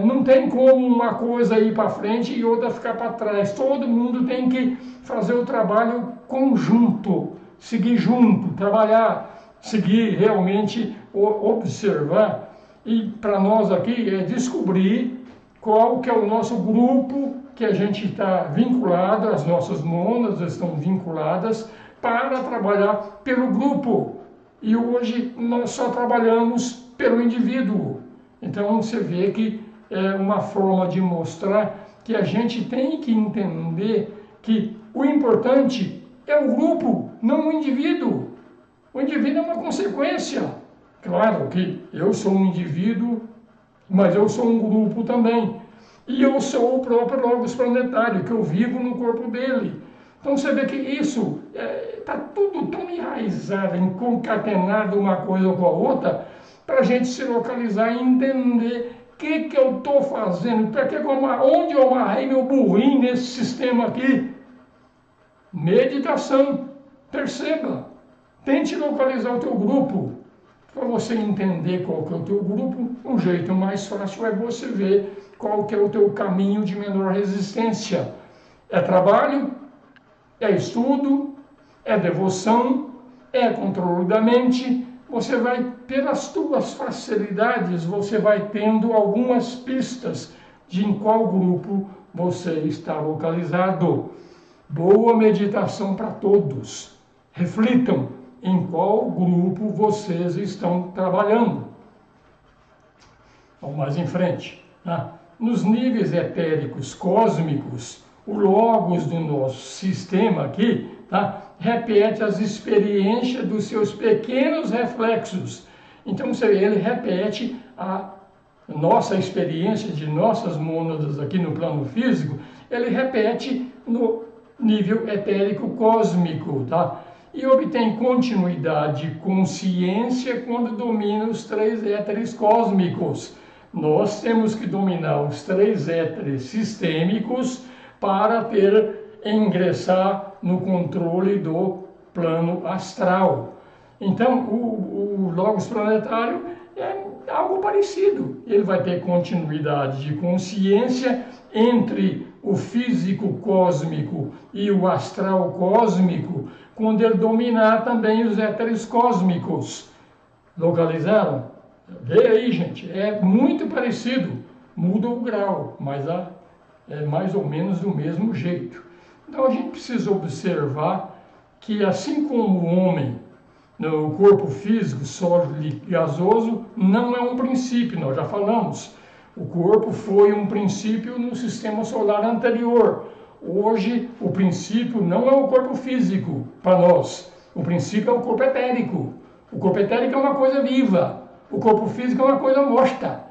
Não tem como uma coisa ir para frente e outra ficar para trás. Todo mundo tem que fazer o trabalho conjunto, seguir junto, trabalhar, seguir realmente, observar. E para nós aqui é descobrir qual que é o nosso grupo que a gente está vinculado, as nossas mônadas estão vinculadas para trabalhar pelo grupo. E hoje nós só trabalhamos pelo indivíduo. Então você vê que é uma forma de mostrar que a gente tem que entender que o importante é o grupo, não o indivíduo. O indivíduo é uma consequência. Claro que eu sou um indivíduo, mas eu sou um grupo também. E eu sou o próprio Logos planetário, que eu vivo no corpo dele. Então você vê que isso está tudo tão enraizado, concatenado uma coisa com a outra, para a gente se localizar e entender o que eu estou fazendo, onde eu amarrei meu burrinho nesse sistema aqui. Meditação. Perceba. Tente localizar o teu grupo. Para você entender qual que é o teu grupo, um jeito mais fácil é você ver qual que é o teu caminho de menor resistência. É trabalho, é estudo, é devoção, é controle da mente. Você vai, pelas tuas facilidades, você vai tendo algumas pistas de em qual grupo você está localizado. Boa meditação para todos. Reflitam em qual grupo vocês estão trabalhando. Vamos mais em frente. Tá? Nos níveis etéricos cósmicos, o logos do nosso sistema aqui, tá? Repete as experiências dos seus pequenos reflexos. Então, ele repete a nossa experiência de nossas mônadas aqui no plano físico, ele repete no nível etérico cósmico, tá? E obtém continuidade de consciência quando domina os 3 éteres cósmicos. Nós temos que dominar os 3 éteres sistêmicos para ingressar no controle do plano astral. Então, o logos planetário é algo parecido. Ele vai ter continuidade de consciência entre o físico cósmico e o astral cósmico, quando ele dominar também os éteres cósmicos. Localizaram? Vê aí, gente, é muito parecido, muda o grau, mas é mais ou menos do mesmo jeito. Então a gente precisa observar que assim como o homem, o corpo físico, sólido e gasoso, não é um princípio, nós já falamos. O corpo foi um princípio no sistema solar anterior. Hoje, o princípio não é o corpo físico para nós. O princípio é o corpo etérico. O corpo etérico é uma coisa viva. O corpo físico é uma coisa morta.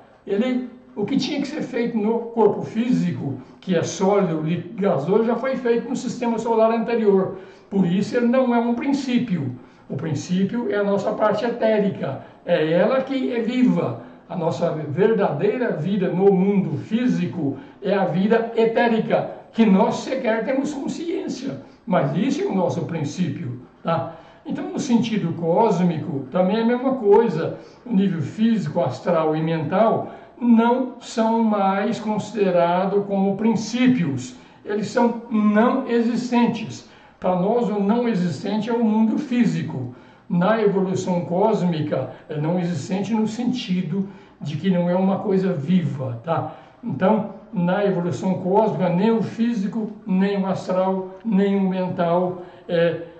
O que tinha que ser feito no corpo físico, que é sólido e gasoso, já foi feito no sistema solar anterior. Por isso, ele não é um princípio. O princípio é a nossa parte etérica. É ela que é viva. A nossa verdadeira vida no mundo físico é a vida etérica, que nós sequer temos consciência. Mas isso é o nosso princípio, tá? Então, no sentido cósmico, também é a mesma coisa. O nível físico, astral e mental não são mais considerados como princípios. Eles são não existentes. Para nós, o não existente é o mundo físico. Na evolução cósmica, é não existente no sentido de que não é uma coisa viva, tá? Então, na evolução cósmica, nem o físico, nem o astral, nem o mental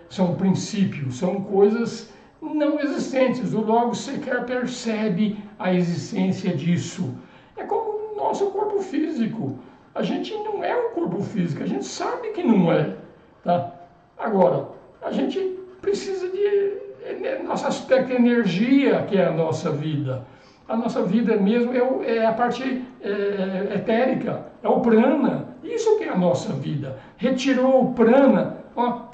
são princípios, são coisas não existentes. O Logos sequer percebe a existência disso. É como o nosso corpo físico. A gente não é um corpo físico, a gente sabe que não é, tá? Agora, a gente precisa de nosso aspecto energia, que é a nossa vida. A nossa vida mesmo é a parte etérica, é o prana. Isso que é a nossa vida. Retirou o prana, ó,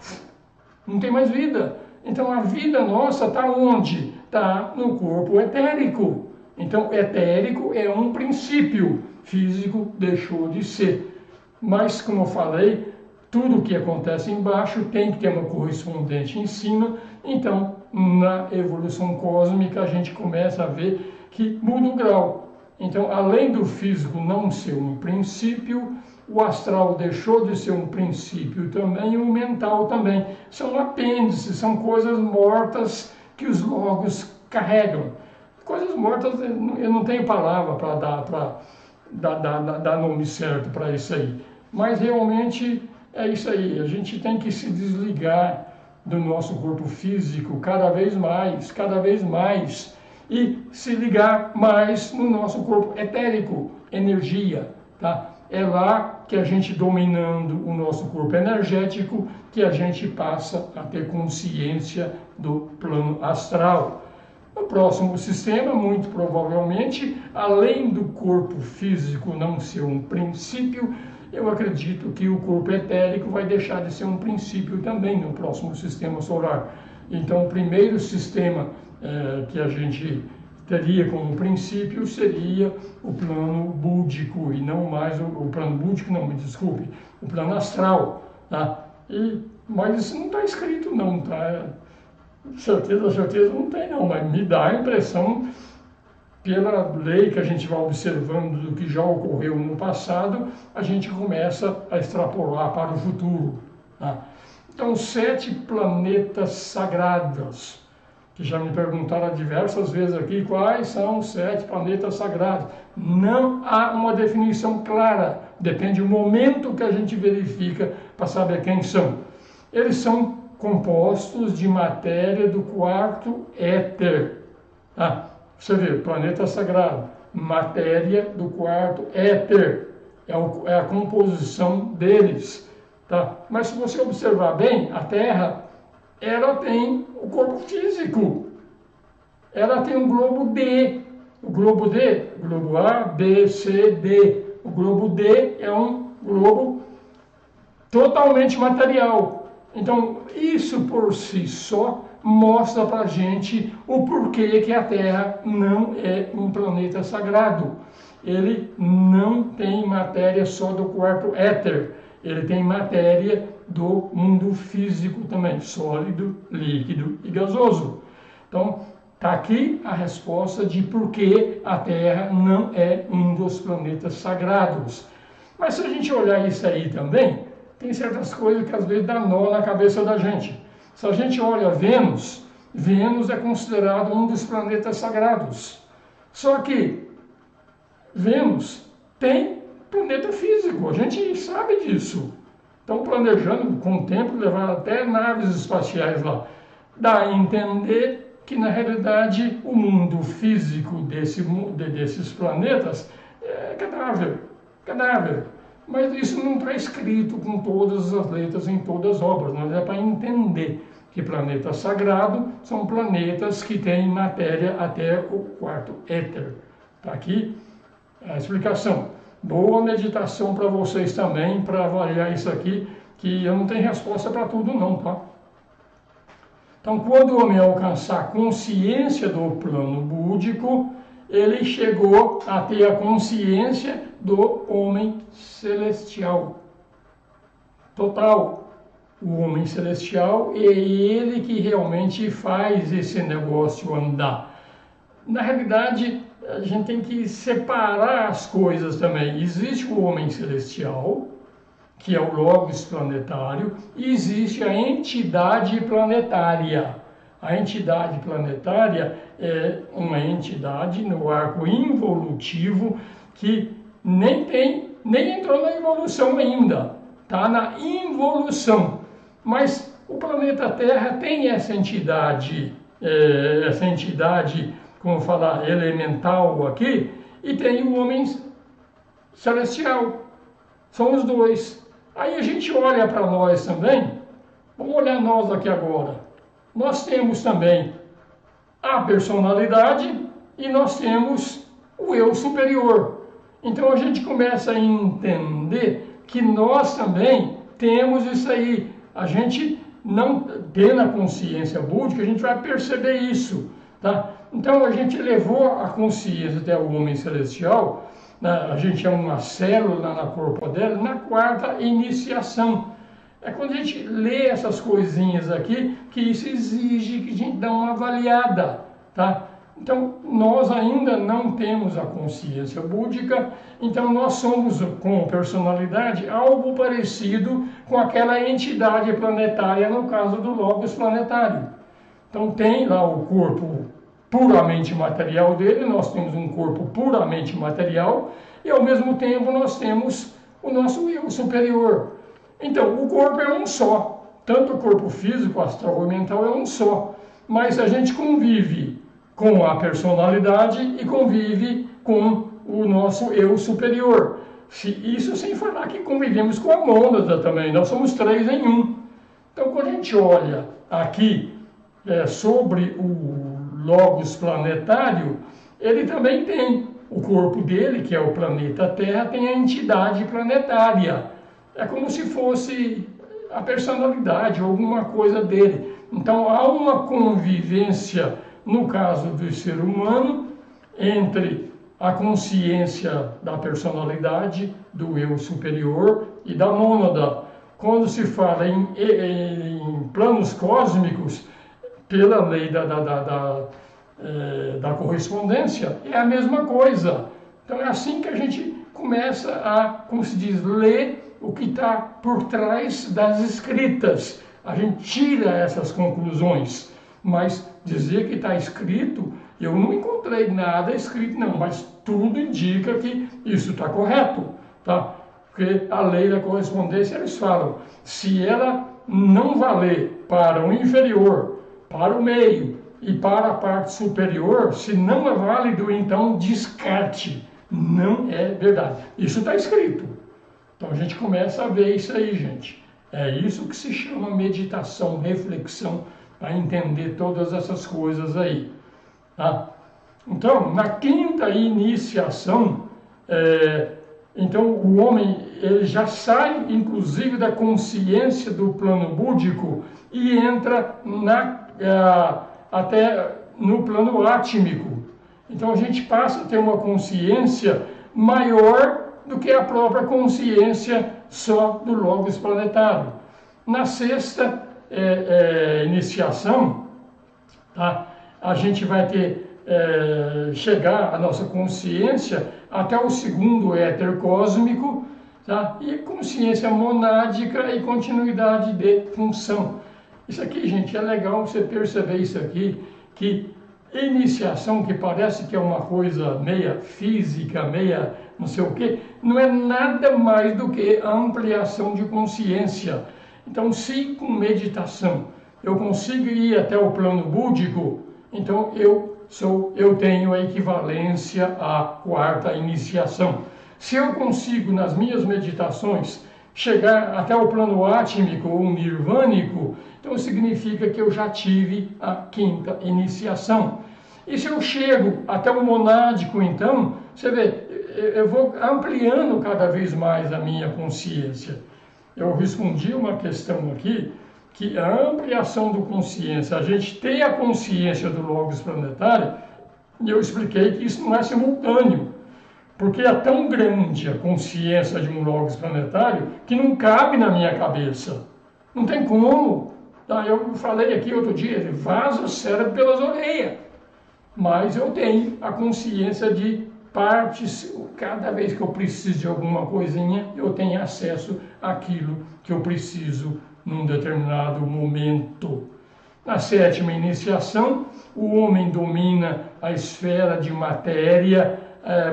não tem mais vida. Então a vida nossa está onde? Está no corpo etérico. Então etérico é um princípio, físico deixou de ser. Mas, como eu falei, tudo que acontece embaixo tem que ter uma correspondente em cima. Então, na evolução cósmica, a gente começa a ver que muda o grau. Então, além do físico não ser um princípio, o astral deixou de ser um princípio também, e o mental também. São apêndices, são coisas mortas que os logos carregam. Coisas mortas, eu não tenho palavra para dar nome certo para isso aí. Mas realmente é isso aí, a gente tem que se desligar do nosso corpo físico cada vez mais, e se ligar mais no nosso corpo etérico, energia, tá? É lá que a gente, dominando o nosso corpo energético, que a gente passa a ter consciência do plano astral. No próximo sistema, muito provavelmente, além do corpo físico não ser um princípio, eu acredito que o corpo etérico vai deixar de ser um princípio também no próximo sistema solar. Então, o primeiro sistema que a gente teria como princípio seria o plano búdico, e não mais o plano búdico, não, me desculpe, o plano astral, tá? Mas isso não está escrito não, tá? Certeza não tem não, mas me dá a impressão, pela lei que a gente vai observando do que já ocorreu no passado, a gente começa a extrapolar para o futuro. Tá? Então, 7 planetas sagrados, que já me perguntaram diversas vezes aqui, quais são os 7 planetas sagrados. Não há uma definição clara, depende do momento que a gente verifica para saber quem são. Eles são compostos de matéria do quarto éter. Tá? Você vê, planeta sagrado, matéria do quarto éter, é a composição deles. Tá? Mas se você observar bem, a Terra, ela tem o corpo físico, ela tem um globo D, o globo D, globo A, B, C, D. O globo D é um globo totalmente material. Então, isso por si só mostra para a gente o porquê que a Terra não é um planeta sagrado. Ele não tem matéria só do quarto éter, ele tem matéria do mundo físico também, sólido, líquido e gasoso. Então, está aqui a resposta de por que a Terra não é um dos planetas sagrados. Mas se a gente olhar isso aí também, tem certas coisas que às vezes dá nó na cabeça da gente. Se a gente olha Vênus, Vênus é considerado um dos planetas sagrados. Só que Vênus tem planeta físico, a gente sabe disso. Estão planejando, com o tempo, levar até naves espaciais lá. Dá a entender que, na realidade, o mundo físico desses planetas é cadáver. Mas isso não está escrito com todas as letras em todas as obras, mas é para entender que planeta sagrado são planetas que têm matéria até o quarto éter. Está aqui a explicação. Boa meditação para vocês também, para avaliar isso aqui, que eu não tenho resposta para tudo não, tá? Então, quando o homem alcançar a consciência do plano búdico, ele chegou a ter a consciência do homem celestial. Total. O homem celestial é ele que realmente faz esse negócio andar. Na realidade, a gente tem que separar as coisas também. Existe o homem celestial, que é o Logos planetário, e existe a entidade planetária. A entidade planetária é uma entidade no arco involutivo que nem entrou na evolução ainda, está na involução. Mas o planeta Terra tem essa entidade, como falar, elemental aqui, e tem o homem celestial. São os dois. Aí a gente olha para nós também, vamos olhar nós aqui agora. Nós temos também a personalidade e nós temos o eu superior. Então a gente começa a entender que nós também temos isso aí. A gente não tendo a consciência búdica, a gente vai perceber isso. Tá? Então a gente levou a consciência até o homem celestial, a gente é uma célula na corpo dela, na quarta iniciação. É quando a gente lê essas coisinhas aqui, que isso exige que a gente dê uma avaliada, tá? Então, nós ainda não temos a consciência búdica, então nós somos, com personalidade, algo parecido com aquela entidade planetária, no caso do Logos planetário. Então, tem lá o corpo puramente material dele, nós temos um corpo puramente material, e ao mesmo tempo nós temos o nosso eu superior. Então, o corpo é um só, tanto o corpo físico, astral e mental é um só, mas a gente convive com a personalidade e convive com o nosso eu superior. Isso sem falar que convivemos com a mônada também, nós somos 3 em 1. Então, quando a gente olha aqui sobre o Logos planetário, ele também tem o corpo dele, que é o planeta Terra, tem a entidade planetária. É como se fosse a personalidade, alguma coisa dele. Então há uma convivência, no caso do ser humano, entre a consciência da personalidade, do eu superior e da mônada. Quando se fala em planos cósmicos, pela lei da correspondência, é a mesma coisa. Então é assim que a gente começa a, como se diz, ler o que está por trás das escritas. A gente tira essas conclusões, mas dizer que está escrito, eu não encontrei nada escrito não, mas tudo indica que isso está correto, tá? Porque a lei da correspondência, eles falam, se ela não valer para o inferior, para o meio e para a parte superior, se não é válido, então descarte. Não é verdade. Isso está escrito. Então a gente começa a ver isso aí, gente. É isso que se chama meditação, reflexão, para entender todas essas coisas aí. Tá? Então, na quinta iniciação, então o homem ele já sai, inclusive, da consciência do plano búdico e entra até no plano átmico. Então a gente passa a ter uma consciência maior do que a própria consciência só do Logos planetário. Na sexta iniciação, tá, a gente vai ter chegar a nossa consciência até o segundo éter cósmico, tá, e consciência monádica e continuidade de função. Isso aqui, gente, é legal você perceber isso aqui, que iniciação, que parece que é uma coisa meia física, meia não sei o quê, não é nada mais do que a ampliação de consciência. Então, se com meditação eu consigo ir até o plano búdico, então eu tenho a equivalência à quarta iniciação. Se eu consigo, nas minhas meditações, chegar até o plano átmico ou nirvânico, então significa que eu já tive a quinta iniciação. E se eu chego até o monádico, então, você vê, eu vou ampliando cada vez mais a minha consciência. Eu respondi uma questão aqui, que a ampliação do consciência, a gente tem a consciência do Logos planetário, e eu expliquei que isso não é simultâneo, porque é tão grande a consciência de um Logos planetário que não cabe na minha cabeça. Não tem como. Eu falei aqui outro dia, vaza o cérebro pelas orelhas. Mas eu tenho a consciência de partes, cada vez que eu preciso de alguma coisinha, eu tenho acesso àquilo que eu preciso num determinado momento. Na sétima iniciação, o homem domina a esfera de matéria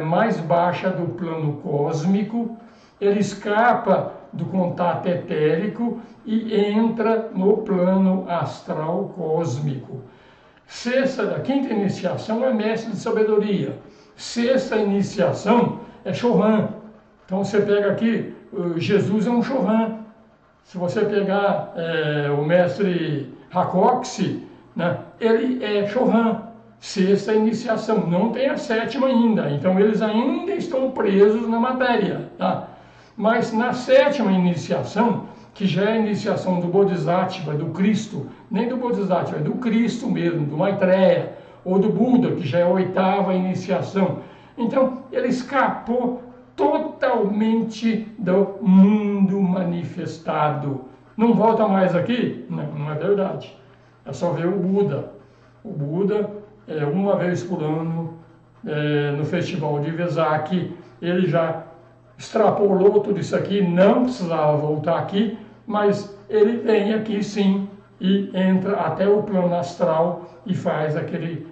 mais baixa do plano cósmico, ele escapa do contato etérico e entra no plano astral cósmico. Quinta iniciação é mestre de sabedoria. Sexta iniciação é Chohan. Então você pega aqui, Jesus é um Chohan. Se você pegar o mestre Hakoksi, né, ele é Chohan. Sexta iniciação, não tem a sétima ainda. Então eles ainda estão presos na matéria. Tá? Mas na sétima iniciação, que já é a iniciação do Bodhisattva, do Cristo, nem do Bodhisattva, é do Cristo mesmo, do Maitreya, ou do Buda, que já é a oitava iniciação. Então, ele escapou totalmente do mundo manifestado. Não volta mais aqui? Não, não é verdade. É só ver o Buda. O Buda, uma vez por ano, no festival de Vesak, ele já extrapolou tudo isso aqui, não precisava voltar aqui, mas ele vem aqui sim e entra até o plano astral e faz aquele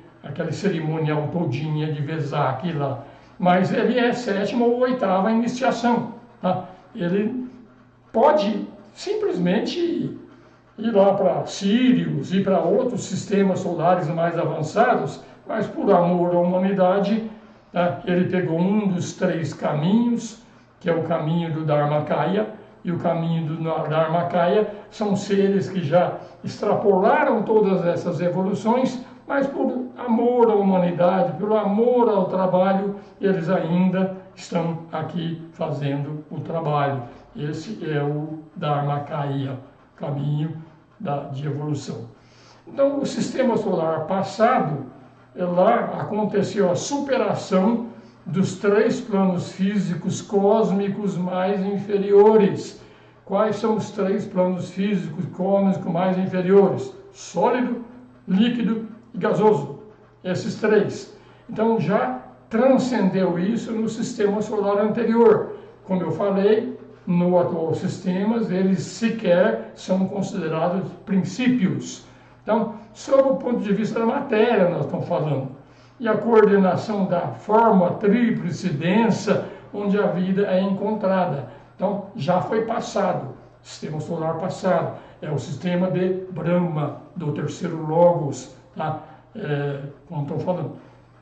cerimonial todinha de Vesak lá. Mas ele é sétima ou oitava iniciação. Tá? Ele pode simplesmente ir lá para Sírios e para outros sistemas solares mais avançados, mas por amor à humanidade, tá? Ele pegou um dos 3 caminhos, que é o caminho do Dharmakaya, e o caminho do Dharmakaya são seres que já extrapolaram todas essas evoluções, mas por amor à humanidade, pelo amor ao trabalho, eles ainda estão aqui fazendo o trabalho. Esse é o Dharmakaya, caminho de evolução. Então, o sistema solar passado, lá aconteceu a superação dos 3 planos físicos cósmicos mais inferiores. Quais são os 3 planos físicos cósmicos mais inferiores? Sólido, líquido e gasoso. Esses três. Então já transcendeu isso no sistema solar anterior. Como eu falei, no atual sistema, eles sequer são considerados princípios. Então, sob o ponto de vista da matéria, nós estamos falando. E a coordenação da forma tríplice densa, onde a vida é encontrada. Então, já foi passado, sistema solar passado. É o sistema de Brahma, do terceiro Logos, tá? Como estou falando.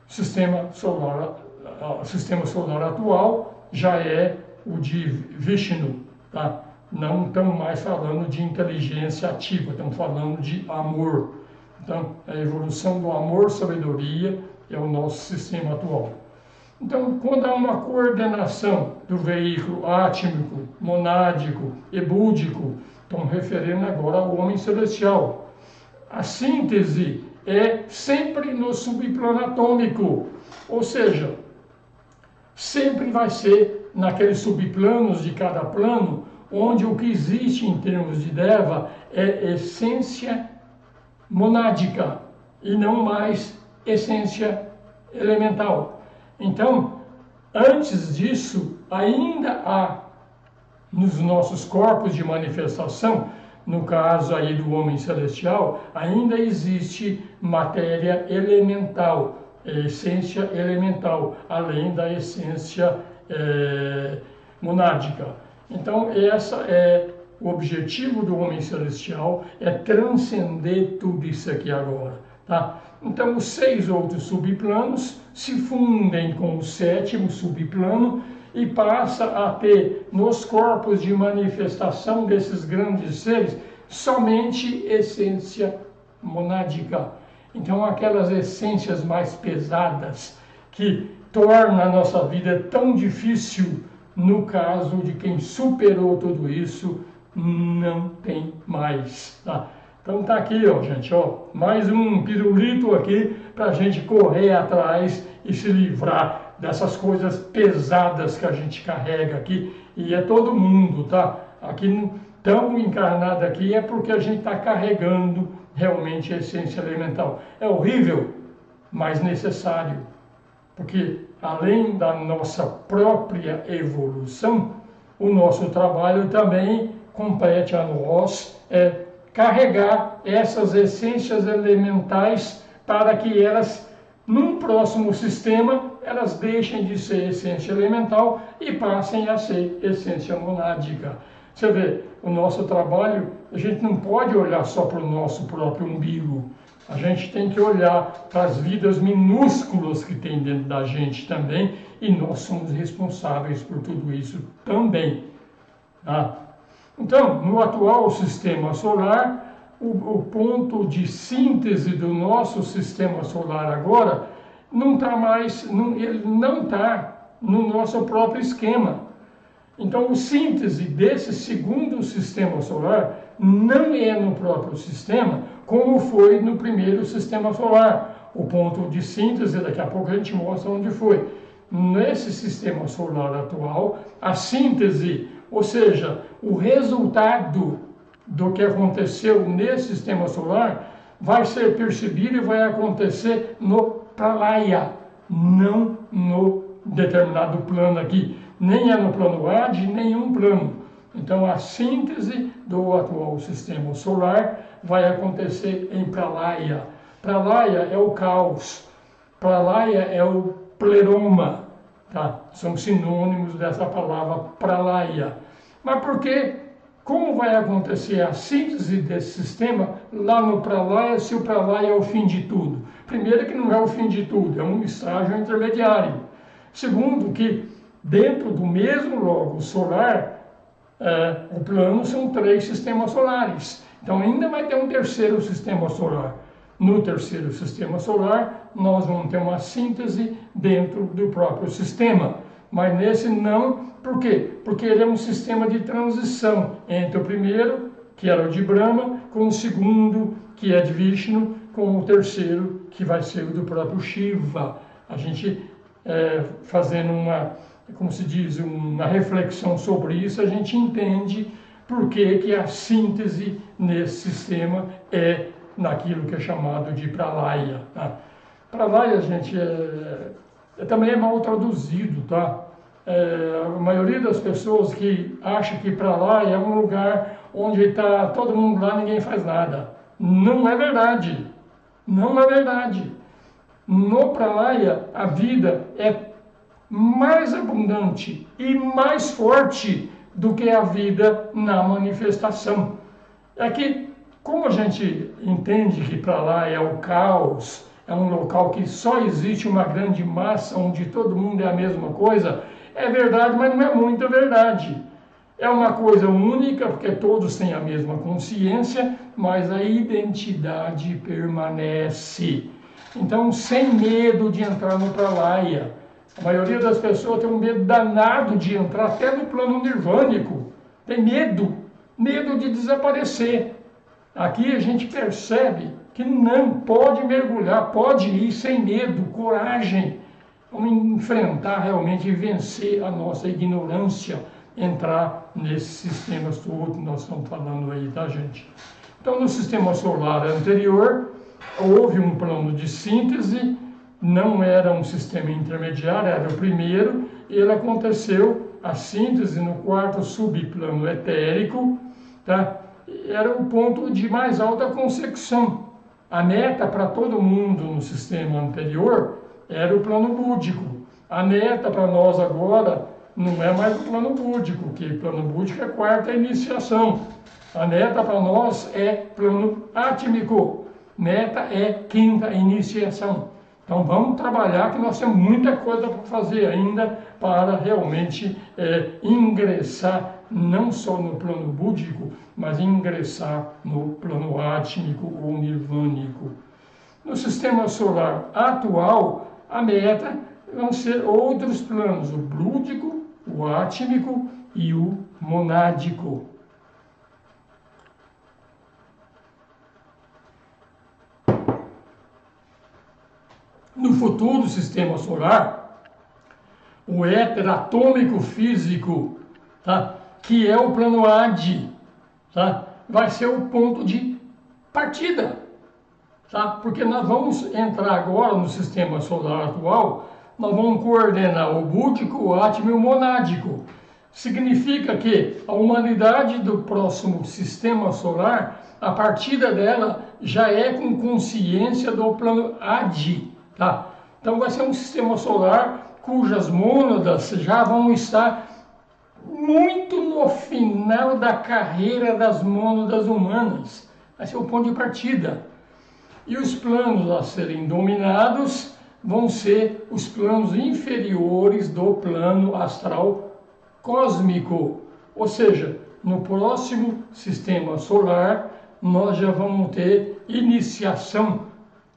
Sistema solar atual já é o de Vishnu, tá? Não estamos mais falando de inteligência ativa, estamos falando de amor. Então, a evolução do amor, sabedoria, é o nosso sistema atual. Então, quando há uma coordenação do veículo átmico, monádico e búdico, estamos referindo agora ao homem celestial. A síntese é sempre no subplano atômico, ou seja, sempre vai ser naqueles subplanos de cada plano, onde o que existe em termos de Deva é essência monádica e não mais essência elemental. Então, antes disso, ainda há nos nossos corpos de manifestação, no caso aí do homem celestial, ainda existe matéria elemental, essência elemental, além da essência monádica. Então, essa é o objetivo do homem celestial, é transcender tudo isso aqui agora, tá? Então, os 6 outros subplanos se fundem com o 7º subplano e passa a ter nos corpos de manifestação desses grandes seres somente essência monádica. Então, aquelas essências mais pesadas que tornam a nossa vida tão difícil, no caso de quem superou tudo isso, não tem mais, tá? Então tá aqui, ó, gente, ó, mais um pirulito aqui para a gente correr atrás e se livrar dessas coisas pesadas que a gente carrega aqui, e é todo mundo, tá? Aqui, tão encarnado aqui, é porque a gente está carregando realmente a essência elemental. É horrível, mas necessário, porque além da nossa própria evolução, o nosso trabalho também compete a nós carregar essas essências elementais para que elas, num próximo sistema, elas deixem de ser essência elemental e passem a ser essência monádica. Você vê, o nosso trabalho, a gente não pode olhar só para o nosso próprio umbigo. A gente tem que olhar para as vidas minúsculas que tem dentro da gente também, e nós somos responsáveis por tudo isso também. Tá? Então, no atual sistema solar, o ponto de síntese do nosso sistema solar agora não está mais, ele não está no nosso próprio esquema. Então, a síntese desse segundo sistema solar não é no próprio sistema, como foi no primeiro sistema solar. O ponto de síntese, daqui a pouco a gente mostra onde foi. Nesse sistema solar atual, a síntese, ou seja, o resultado do que aconteceu nesse sistema solar, vai ser percebido e vai acontecer no Pralaya, não no determinado plano aqui. Nem é no plano A de nenhum plano. Então, a síntese do atual sistema solar vai acontecer em Pralaya. Pralaya é o caos. Pralaya é o pleroma. Tá? São sinônimos dessa palavra Pralaya. Mas por quê? Como vai acontecer a síntese desse sistema lá no Pralaya, se o Pralaya é o fim de tudo? Primeiro, que não é o fim de tudo, é um estágio intermediário. Segundo, que dentro do mesmo logo solar, o plano são 3 sistemas solares. Então ainda vai ter um terceiro sistema solar. No terceiro sistema solar, nós vamos ter uma síntese dentro do próprio sistema. Mas nesse não, por quê? Porque ele é um sistema de transição entre o primeiro, que era o de Brahma, com o segundo, que é de Vishnu, com o terceiro, que vai ser o do próprio Shiva. A gente fazendo como se diz, uma reflexão sobre isso, a gente entende por que a síntese nesse sistema é naquilo que é chamado de pralaya. Tá? Pralaya, gente, também é mal traduzido, tá? A maioria das pessoas que acha que pralaya é um lugar onde está todo mundo lá, ninguém faz nada. Não é verdade. Não é verdade. No pralaya, a vida é mais abundante e mais forte do que a vida na manifestação. É que, como a gente entende que pralaya é o caos, é um local que só existe uma grande massa onde todo mundo é a mesma coisa, é verdade, mas não é muita verdade. É uma coisa única, porque todos têm a mesma consciência, mas a identidade permanece. Então, sem medo de entrar no pralaya. A maioria das pessoas tem um medo danado de entrar até no plano nirvânico. Tem medo de desaparecer. Aqui a gente percebe que não pode mergulhar, pode ir sem medo, coragem. Vamos enfrentar realmente e vencer a nossa ignorância, entrar nesses sistemas todos que nós estamos falando aí, tá, gente? Então, no sistema solar anterior, houve um plano de síntese, não era um sistema intermediário, era o primeiro, e ele aconteceu, a síntese no quarto subplano etérico, tá? Era o ponto de mais alta consecução. A meta para todo mundo no sistema anterior era o plano búdico. A meta para nós agora não é mais o plano búdico, que o plano búdico é a quarta iniciação. A meta para nós é plano átmico. Meta é quinta iniciação. Então vamos trabalhar, que nós temos muita coisa para fazer ainda para realmente ingressar não só no plano búdico, mas ingressar no plano átmico ou nirvânico. No sistema solar atual, a meta vão ser outros planos, o búdico, o átmico e o monádico. No futuro sistema solar, o éter atômico físico, tá? Que é o plano AD, tá? Vai ser o ponto de partida, tá? Porque nós vamos entrar agora no sistema solar atual, nós vamos coordenar o búdico, o átmico e o monádico. Significa que a humanidade do próximo sistema solar, a partida dela já é com consciência do plano AD, tá? Então vai ser um sistema solar cujas mônadas já vão estar muito no final da carreira das mônadas humanas. Vai ser o ponto de partida. E os planos a serem dominados vão ser os planos inferiores do plano astral cósmico. Ou seja, no próximo sistema solar, nós já vamos ter iniciação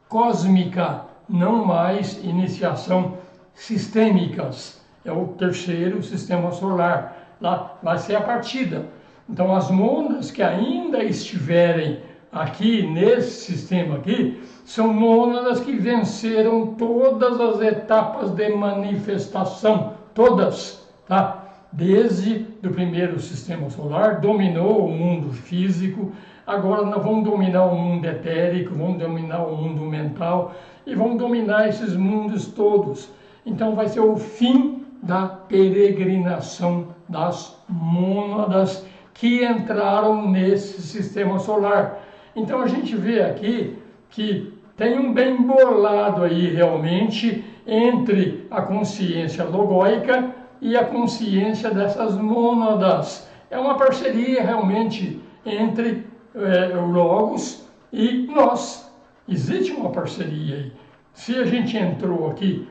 cósmica, não mais iniciação sistêmicas. É o terceiro sistema solar. Lá vai ser a partida. Então, as mônadas que ainda estiverem aqui nesse sistema aqui, são mônadas que venceram todas as etapas de manifestação, todas, tá? Desde o primeiro sistema solar, dominou o mundo físico, agora nós vamos dominar o mundo etérico, vamos dominar o mundo mental e vamos dominar esses mundos todos. Então vai ser o fim da peregrinação das mônadas que entraram nesse sistema solar. Então a gente vê aqui que tem um bem bolado aí realmente entre a consciência logóica e a consciência dessas mônadas. É uma parceria realmente entre o Logos e nós. Existe uma parceria aí. Se a gente entrou aqui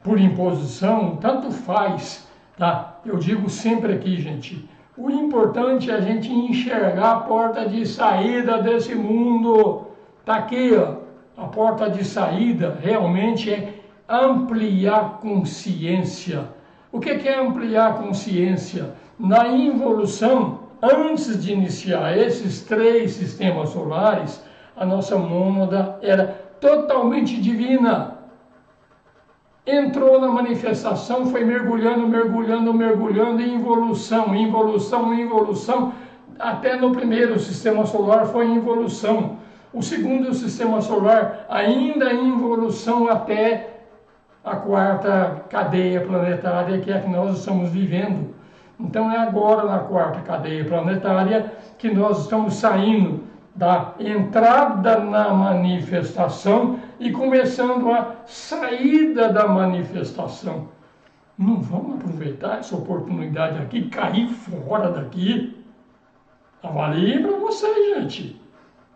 por imposição, tanto faz, tá? Eu digo sempre aqui, gente, o importante é a gente enxergar a porta de saída desse mundo. Tá aqui, ó, a porta de saída realmente é ampliar consciência. O que é ampliar consciência? Na involução, antes de iniciar esses 3 sistemas solares, a nossa mônada era totalmente divina. Entrou na manifestação, foi mergulhando, mergulhando, mergulhando em involução, involução, involução, até no primeiro sistema solar foi em evolução. O segundo sistema solar ainda em evolução até a quarta cadeia planetária, que é a que nós estamos vivendo. Então é agora na quarta cadeia planetária que nós estamos saindo da entrada na manifestação e começando a saída da manifestação. Não vamos aproveitar essa oportunidade aqui, cair fora daqui? Avaliem para vocês, gente.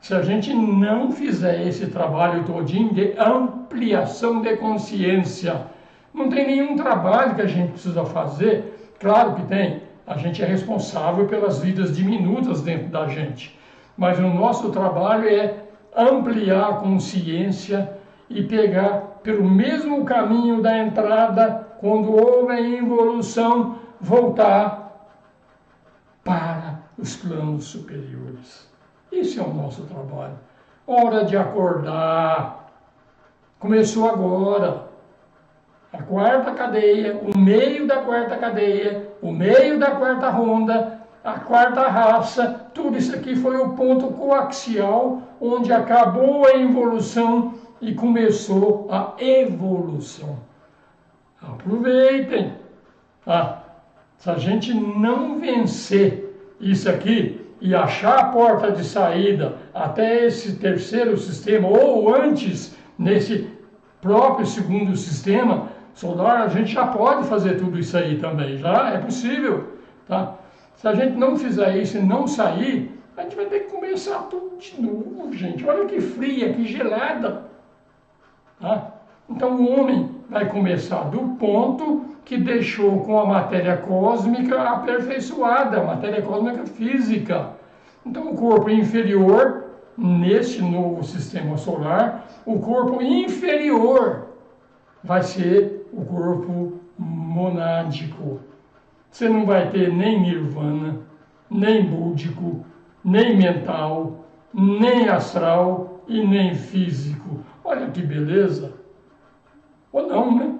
Se a gente não fizer esse trabalho todinho de ampliação de consciência, não tem nenhum trabalho que a gente precisa fazer. Claro que tem. A gente é responsável pelas vidas diminutas dentro da gente. Mas o nosso trabalho é ampliar a consciência e pegar pelo mesmo caminho da entrada, quando houve a evolução, voltar para os planos superiores. Esse é o nosso trabalho. Hora de acordar. Começou agora. A quarta cadeia, o meio da quarta cadeia, o meio da quarta ronda, a quarta raça, tudo isso aqui foi o ponto coaxial onde acabou a involução e começou a evolução. Aproveitem. Se a gente não vencer isso aqui e achar a porta de saída até esse terceiro sistema, ou antes, nesse próprio segundo sistema solar, a gente já pode fazer tudo isso aí também, já é possível, tá? Se a gente não fizer isso e não sair, a gente vai ter que começar tudo de novo, gente. Olha que fria, que gelada, tá? Então o homem vai começar do ponto que deixou com a matéria cósmica aperfeiçoada, a matéria cósmica física. Então o corpo inferior, neste novo sistema solar, o corpo inferior vai ser o corpo monádico. Você não vai ter nem nirvana, nem búdico, nem mental, nem astral e nem físico. Olha que beleza! Ou não, né?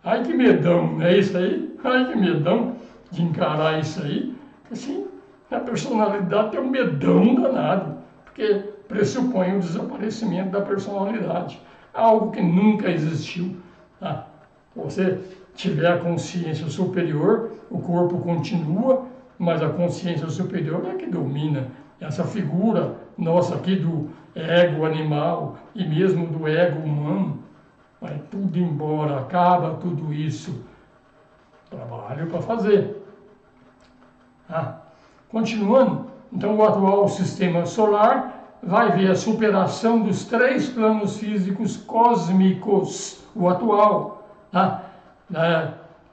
Ai que medão, não é isso aí? Ai que medão de encarar isso aí. Assim, a personalidade tem um medão danado, porque pressupõe o desaparecimento da personalidade. Algo que nunca existiu. Tá? Você tiver a consciência superior, o corpo continua, mas a consciência superior é que domina. Essa figura nossa aqui do ego animal e mesmo do ego humano, vai tudo embora, acaba tudo isso. Trabalho para fazer. Continuando, então o atual sistema solar vai ver a superação dos 3 planos físicos cósmicos, o atual,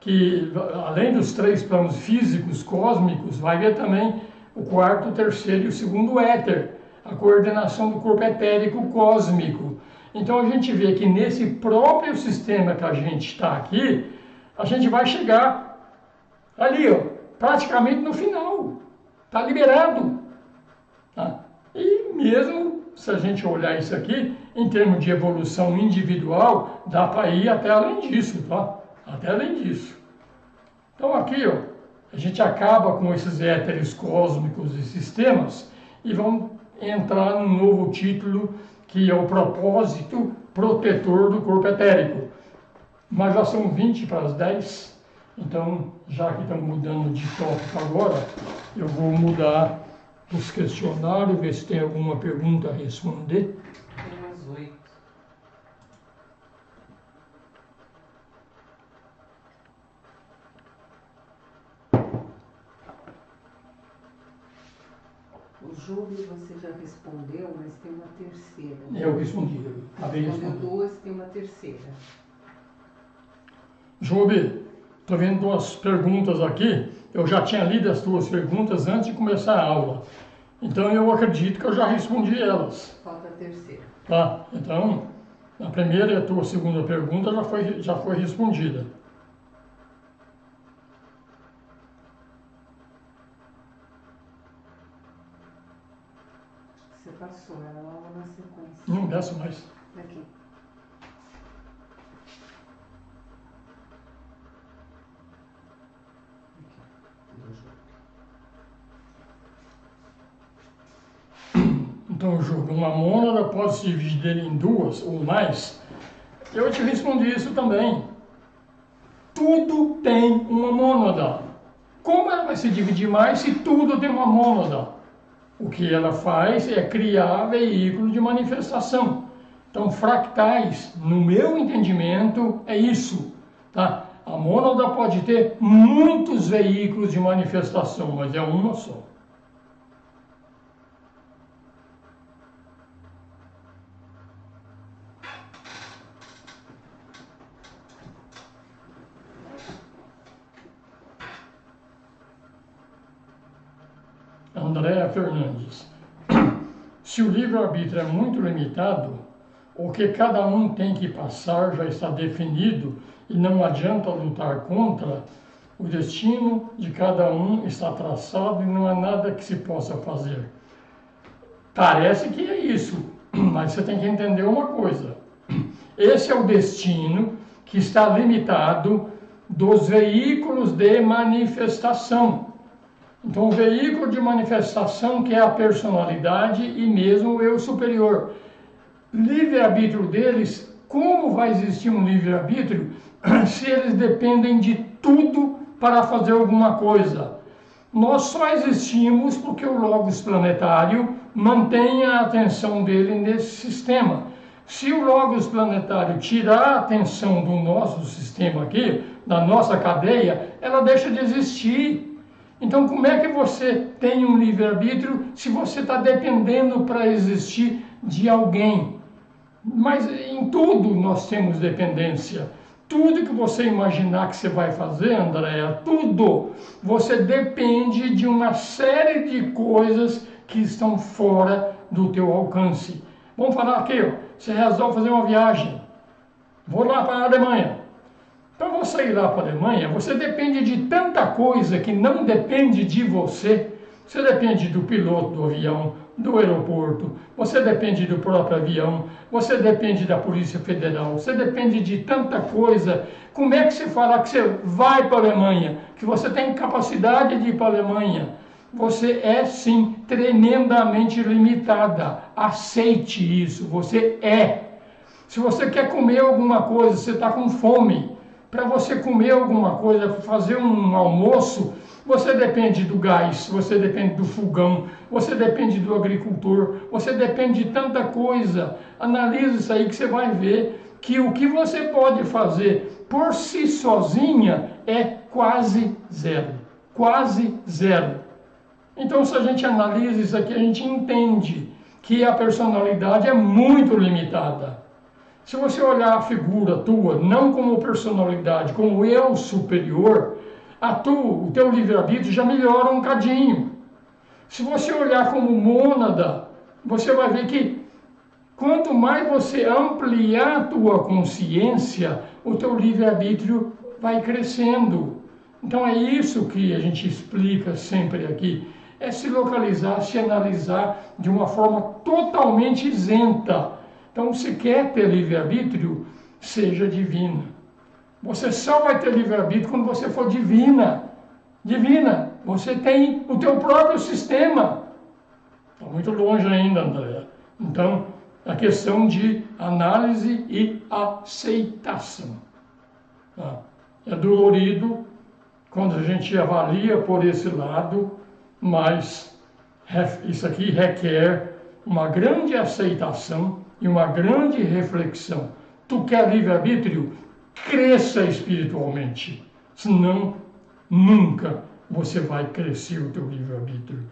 que além dos 3 planos físicos cósmicos, vai ver também o quarto, o terceiro e o segundo éter, a coordenação do corpo etérico cósmico. Então a gente vê que nesse próprio sistema que a gente está aqui, a gente vai chegar ali, ó, praticamente no final. Está liberado. E mesmo se a gente olhar isso aqui, em termos de evolução individual, dá para ir até além disso, tá? Até além disso. Então aqui, ó, a gente acaba com esses éteres cósmicos e sistemas e vamos entrar num novo título que é o propósito protetor do corpo etérico. Mas já são 20 para as 10, então já que estamos mudando de tópico agora, eu vou mudar os questionários, ver se tem alguma pergunta a responder. Tem umas 8. O Júlio você já respondeu, mas tem uma terceira. Eu respondi. Respondeu 2, tem uma terceira. Júlio, estou vendo 2 perguntas aqui. Eu já tinha lido as 2 perguntas antes de começar a aula. Então eu acredito que eu já respondi elas. Falta a terceira. Tá, então a primeira e a tua segunda pergunta já foi respondida. Você passou, ela logo na sequência. Não desce mais. Aqui. uma mônada pode se dividir em duas ou mais, eu te respondi isso também. Tudo tem uma mônada. Como ela vai se dividir mais se tudo tem uma mônada? O que ela faz é criar veículos de manifestação. Então, fractais, no meu entendimento, é isso. Tá? A mônada pode ter muitos veículos de manifestação, mas é uma só. Andréa Fernandes. Se o livre-arbítrio é muito limitado, o que cada um tem que passar já está definido e não adianta lutar contra, o destino de cada um está traçado e não há nada que se possa fazer. Parece que é isso, mas você tem que entender uma coisa. Esse é o destino que está limitado dos veículos de manifestação. Então, o veículo de manifestação que é a personalidade e mesmo o eu superior. Livre-arbítrio deles, como vai existir um livre-arbítrio se eles dependem de tudo para fazer alguma coisa? Nós só existimos porque o Logos planetário mantém a atenção dele nesse sistema. Se o Logos planetário tirar a atenção do nosso sistema aqui, da nossa cadeia, ela deixa de existir. Então, como é que você tem um livre-arbítrio se você está dependendo para existir de alguém? Mas em tudo nós temos dependência. Tudo que você imaginar que você vai fazer, Andréa, tudo, você depende de uma série de coisas que estão fora do teu alcance. Vamos falar aqui, ó, você resolve fazer uma viagem. Vou lá para a Alemanha. Para você ir lá para a Alemanha, você depende de tanta coisa que não depende de você. Você depende do piloto do avião, do aeroporto, você depende do próprio avião, você depende da Polícia Federal, você depende de tanta coisa. Como é que você fala que você vai para a Alemanha, que você tem capacidade de ir para a Alemanha? Você é, sim, tremendamente limitada. Aceite isso, você é. Se você quer comer alguma coisa, você está com fome, para você comer alguma coisa, fazer um almoço, você depende do gás, você depende do fogão, você depende do agricultor, você depende de tanta coisa. Analise isso aí que você vai ver que o que você pode fazer por si sozinha é quase zero. Quase zero. Então, se a gente analisa isso aqui, a gente entende que a personalidade é muito limitada. Se você olhar a figura tua, não como personalidade, como eu superior, o teu livre-arbítrio já melhora um cadinho. Se você olhar como mônada, você vai ver que quanto mais você ampliar a tua consciência, o teu livre-arbítrio vai crescendo. Então é isso que a gente explica sempre aqui, é se localizar, se analisar de uma forma totalmente isenta. Então, se quer ter livre-arbítrio, seja divina. Você só vai ter livre-arbítrio quando você for divina. Divina. Você tem o teu próprio sistema. Está muito longe ainda, André. Então, a questão de análise e aceitação. É dolorido quando a gente avalia por esse lado, mas isso aqui requer uma grande aceitação e uma grande reflexão. Tu quer livre-arbítrio? Cresça espiritualmente, senão nunca você vai crescer o teu livre-arbítrio.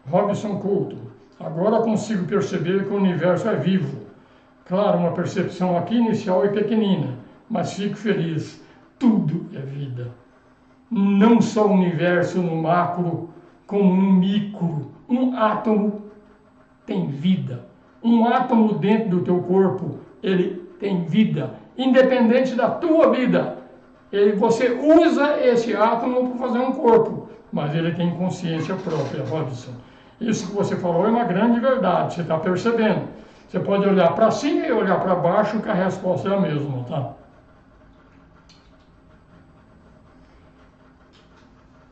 Robson Couto. Agora consigo perceber que o universo é vivo. Claro, uma percepção aqui inicial é pequenina, mas fico feliz. Tudo é vida. Não só o universo no macro, como no micro. Um átomo tem vida. Um átomo dentro do teu corpo, ele tem vida. Independente da tua vida. Você usa esse átomo para fazer um corpo, mas ele tem consciência própria, Robson. Isso que você falou é uma grande verdade, você está percebendo. Você pode olhar para cima e olhar para baixo, que a resposta é a mesma, tá?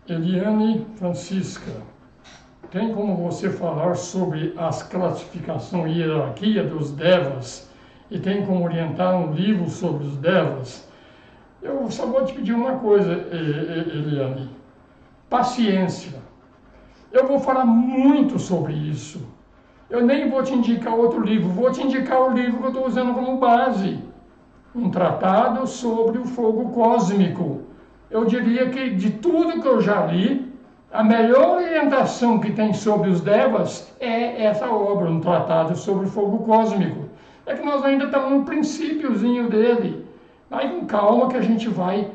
Eliane Francisca, tem como você falar sobre as classificação e hierarquia dos devas e tem como orientar um livro sobre os devas? Eu só vou te pedir uma coisa, Eliane, paciência. Eu vou falar muito sobre isso. Eu nem vou te indicar outro livro, vou te indicar o livro que eu estou usando como base. Um tratado sobre o fogo cósmico. Eu diria que de tudo que eu já li, a melhor orientação que tem sobre os devas é essa obra, um tratado sobre o fogo cósmico. É que nós ainda estamos no princípiozinho dele. Aí com calma que a gente vai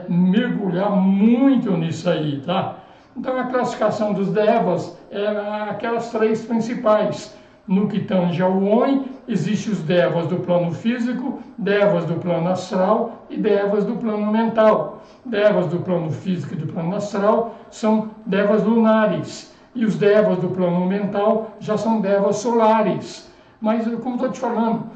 mergulhar muito nisso aí, tá? Então a classificação dos devas é aquelas três principais. No que tange ao homem, existem os devas do plano físico, devas do plano astral e devas do plano mental. Devas do plano físico e do plano astral são devas lunares, e os devas do plano mental já são devas solares. Mas, como estou te falando,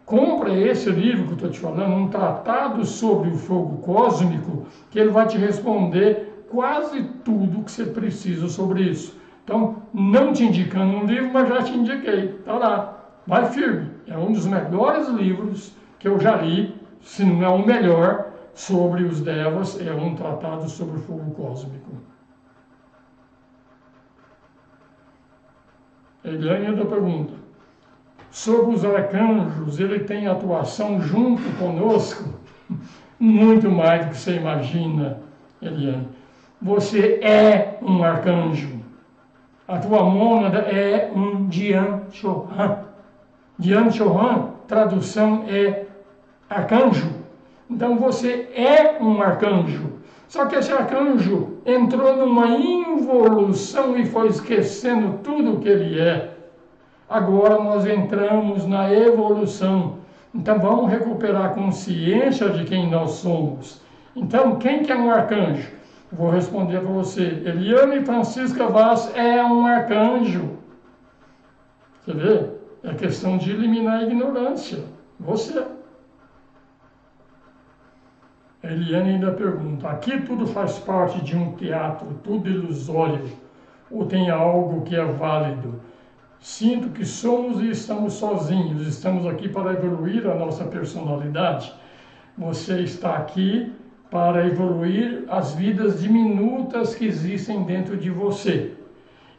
compra esse livro que eu estou te falando, um tratado sobre o fogo cósmico, que ele vai te responder quase tudo que você precisa sobre isso. Então, não te indicando um livro, mas já te indiquei. Tá lá. Vai firme. É um dos melhores livros que eu já li, se não é o melhor, sobre os devas. É um tratado sobre o fogo cósmico. Eliane ainda pergunta. Sobre os arcanjos, ele tem atuação junto conosco? Muito mais do que você imagina, Eliane. Você é um arcanjo. A tua mônada é um Dian Chohan. Dian Chohan, tradução é arcanjo. Então você é um arcanjo. Só que esse arcanjo entrou numa involução e foi esquecendo tudo o que ele é. Agora nós entramos na evolução. Então vamos recuperar a consciência de quem nós somos. Então, quem que é um arcanjo? Vou responder para você. Eliane Francisca Vaz é um arcanjo. Você vê? É questão de eliminar a ignorância. Você. Eliane ainda pergunta. Aqui tudo faz parte de um teatro, tudo ilusório. Ou tem algo que é válido? Sinto que somos e estamos sozinhos. Estamos aqui para evoluir a nossa personalidade. Você está aqui para evoluir as vidas diminutas que existem dentro de você.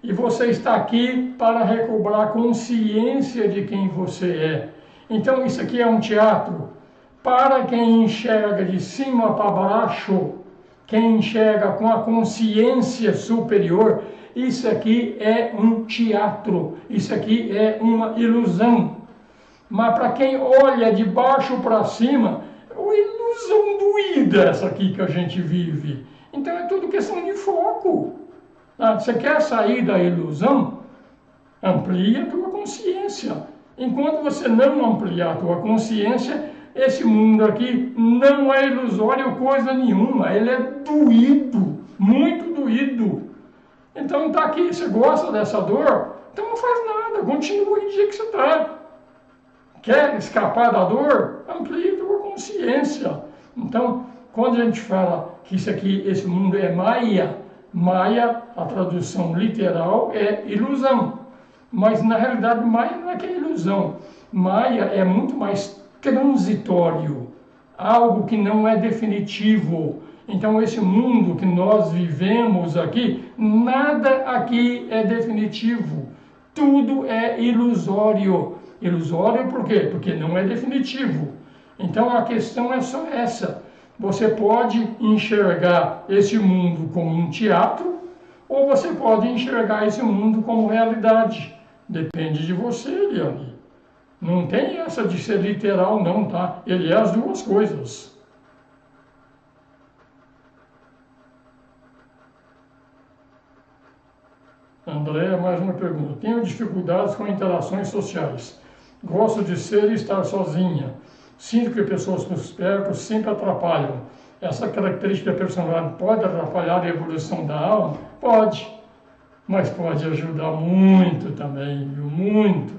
E você está aqui para recobrar consciência de quem você é. Então isso aqui é um teatro. Para quem enxerga de cima para baixo, quem enxerga com a consciência superior, isso aqui é um teatro. Isso aqui é uma ilusão. Mas para quem olha de baixo para cima, uma ilusão doída essa aqui que a gente vive. Então é tudo questão de foco. Você quer sair da ilusão? Amplia a tua consciência. Enquanto você não ampliar a tua consciência, esse mundo aqui não é ilusório coisa nenhuma. Ele é doído, muito doído. Então tá aqui, você gosta dessa dor? Então não faz nada, continua do jeito que você está. Quer escapar da dor? Amplie a tua consciência. Então, quando a gente fala que isso aqui, esse mundo é Maya, Maya, a tradução literal, é ilusão. Mas na realidade, Maya não é que é ilusão. Maya é muito mais transitório, algo que não é definitivo. Então, esse mundo que nós vivemos aqui, nada aqui é definitivo. Tudo é ilusório. Ilusório por quê? Porque não é definitivo. Então, a questão é só essa. Você pode enxergar esse mundo como um teatro, ou você pode enxergar esse mundo como realidade. Depende de você, Eliane. Não tem essa de ser literal, não, tá? Ele é as duas coisas. André, mais uma pergunta. Tenho dificuldades com interações sociais. Gosto de ser e estar sozinha. Sinto que pessoas por perto sempre atrapalham. Essa característica da personalidade pode atrapalhar a evolução da alma? Pode. Mas pode ajudar muito também, viu? Muito.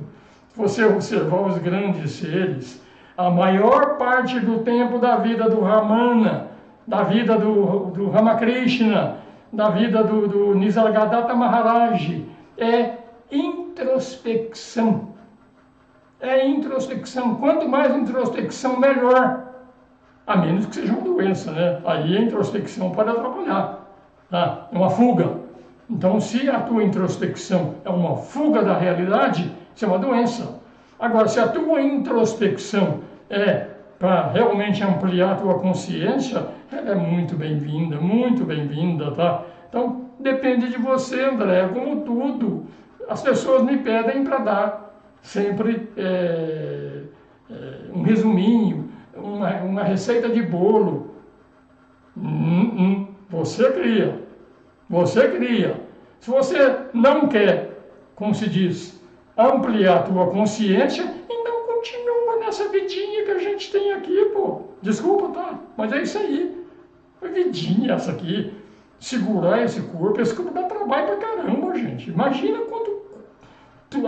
Se você observar os grandes seres, a maior parte do tempo da vida do Ramana da vida do Ramakrishna, da vida do Nisargadatta Maharaj. É introspecção. É introspecção. Quanto mais introspecção, melhor. A menos que seja uma doença, né? Aí a introspecção pode atrapalhar. Tá? É uma fuga. Então, se a tua introspecção é uma fuga da realidade, isso é uma doença. Agora, se a tua introspecção é para realmente ampliar a tua consciência, ela é muito bem-vinda, tá? Então, depende de você, André, é como tudo. As pessoas me pedem para dar sempre um resuminho, uma receita de bolo. Você cria. Você cria. Se você não quer, como se diz, ampliar a tua consciência, então continua nessa vidinha que a gente tem aqui, pô. Desculpa, tá? Mas é isso aí. A vidinha essa aqui. Segurar esse corpo dá trabalho pra caramba, gente. Imagina quanto...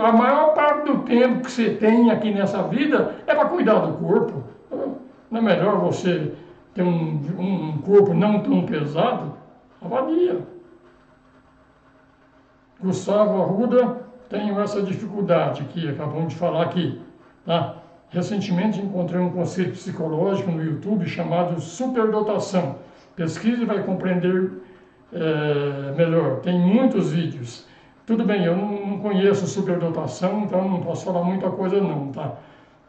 A maior parte do tempo que você tem aqui nessa vida é para cuidar do corpo. Não é melhor você ter um corpo não tão pesado? Avalia. Gustavo Arruda, tenho essa dificuldade que acabamos de falar aqui. Tá? Recentemente encontrei um conceito psicológico no YouTube chamado superdotação. Pesquise e vai compreender melhor. Tem muitos vídeos. Tudo bem, eu não conheço superdotação, então não posso falar muita coisa não, tá?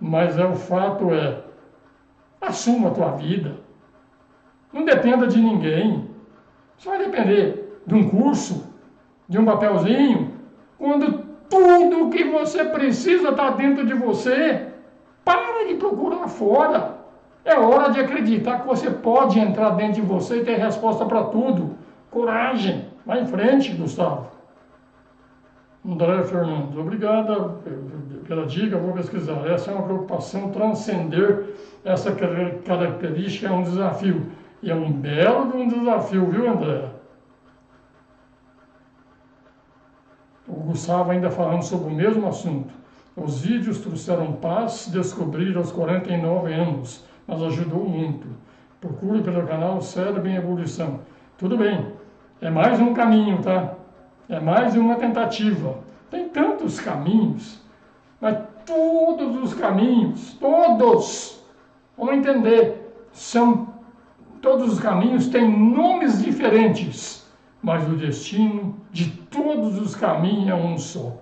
Mas o fato é, assuma a tua vida. Não dependa de ninguém. Você vai depender de um curso, de um papelzinho, quando tudo que você precisa está dentro de você. Para de procurar fora. É hora de acreditar que você pode entrar dentro de você e ter resposta para tudo. Coragem. Vai em frente, Gustavo. André Fernandes, obrigada pela dica, vou pesquisar. Essa é uma preocupação, transcender essa característica é um desafio. E é um belo desafio, viu, André? O Gustavo ainda falando sobre o mesmo assunto. Os vídeos trouxeram paz, descobrir aos 49 anos, mas ajudou muito. Procure pelo canal Cérebro em Evolução. Tudo bem, é mais um caminho, tá? É mais uma tentativa. Tem tantos caminhos, mas todos os caminhos, todos, vamos entender, todos os caminhos têm nomes diferentes, mas o destino de todos os caminhos é um só.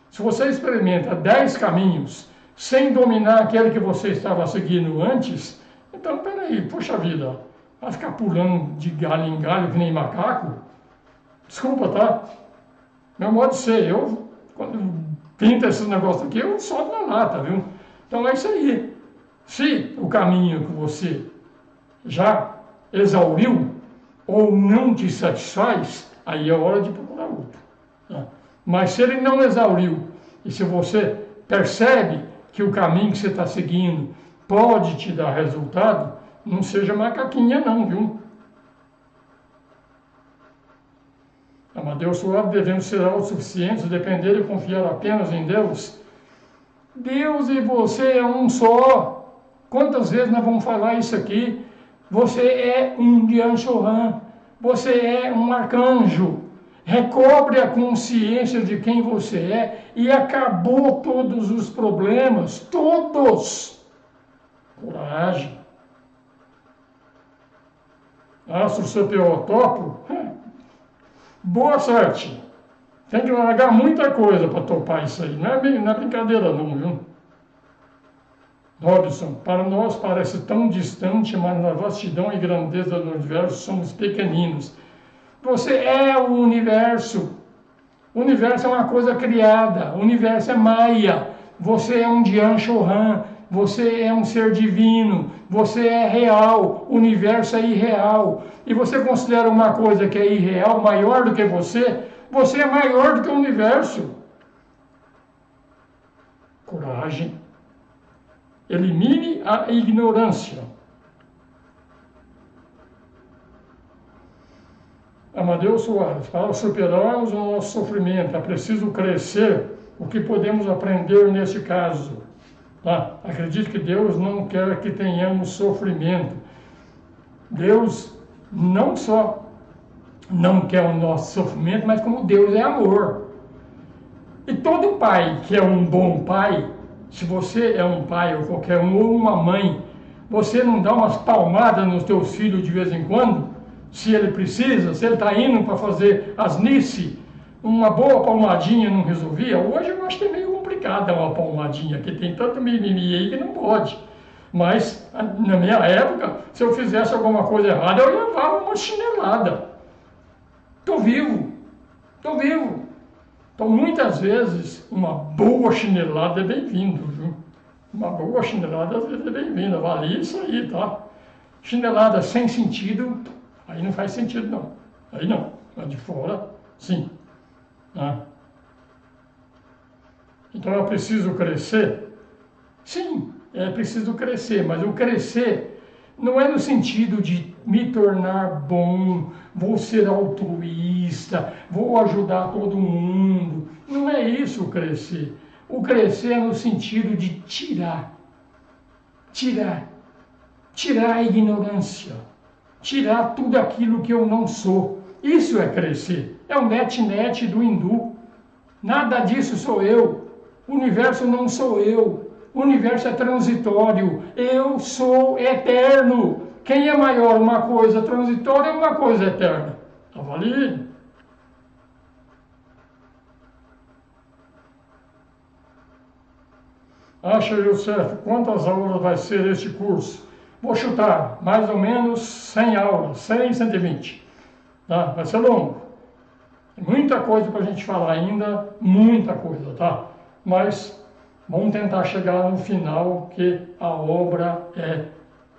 Se você experimenta 10 caminhos sem dominar aquele que você estava seguindo antes, então, peraí, poxa vida, vai ficar pulando de galho em galho que nem macaco? Desculpa, tá? Meu modo de ser, eu, quando pinta esses negócios aqui, eu solto na lata, viu? Então é isso aí. Se o caminho que você já exauriu ou não te satisfaz, aí é hora de procurar outro. Tá? Mas se ele não exauriu, e se você percebe que o caminho que você está seguindo pode te dar resultado, não seja macaquinha não, viu? Amadeu Soares, devemos ser autossuficientes, depender e confiar apenas em Deus. Deus e você é um só. Quantas vezes nós vamos falar isso aqui? Você é um Dhyan Chohan, você é um arcanjo. Recobre a consciência de quem você é e acabou todos os problemas, todos. Coragem. Astro CPO, topo? Boa sorte. Tem que largar muita coisa para topar isso aí. Não é brincadeira não, viu? Robson, para nós parece tão distante, mas na vastidão e grandeza do universo somos pequeninos. Você é o universo. O universo é uma coisa criada. O universo é Maya. Você é um Dhyan Chohan. Você é um ser divino. Você é real. O universo é irreal. E você considera uma coisa que é irreal maior do que você? Você é maior do que o universo. Coragem. Elimine a ignorância. Amadeu Soares, para superarmos o nosso sofrimento, é preciso crescer. O que podemos aprender nesse caso? Tá? Acredito que Deus não quer que tenhamos sofrimento. Deus não só não quer o nosso sofrimento, mas como Deus é amor. E todo pai que é um bom pai, se você é um pai ou qualquer um, ou uma mãe, você não dá umas palmadas nos teus filhos de vez em quando, se ele precisa, se ele está indo para fazer asnice, uma boa palmadinha não resolvia? Hoje eu acho que é meio complicado dar uma palmadinha, porque tem tanto mimimi aí que não pode. Mas na minha época, se eu fizesse alguma coisa errada, eu levava uma chinelada. Estou vivo, estou vivo. Então muitas vezes uma boa chinelada é bem-vindo, viu? Uma boa chinelada às vezes é bem-vinda, vale isso aí, tá? Chinelada sem sentido, aí não faz sentido não. Aí não, mas de fora, sim. Né? Então eu preciso crescer? Sim, é preciso crescer, mas o crescer não é no sentido de me tornar bom, vou ser altruísta, vou ajudar todo mundo. Não é isso o crescer. O crescer é no sentido de tirar a ignorância, tirar tudo aquilo que eu não sou. Isso é crescer. É o net-net do hindu. Nada disso sou eu. O universo não sou eu. O universo é transitório. Eu sou eterno. Quem é maior, uma coisa transitória ou uma coisa eterna? Avalie. Acha eu certo. Quantas aulas vai ser este curso? Vou chutar, mais ou menos 100 aulas, 100, 120. Tá? Vai ser longo. Muita coisa para a gente falar ainda, muita coisa, tá? Mas vamos tentar chegar no final, que a obra é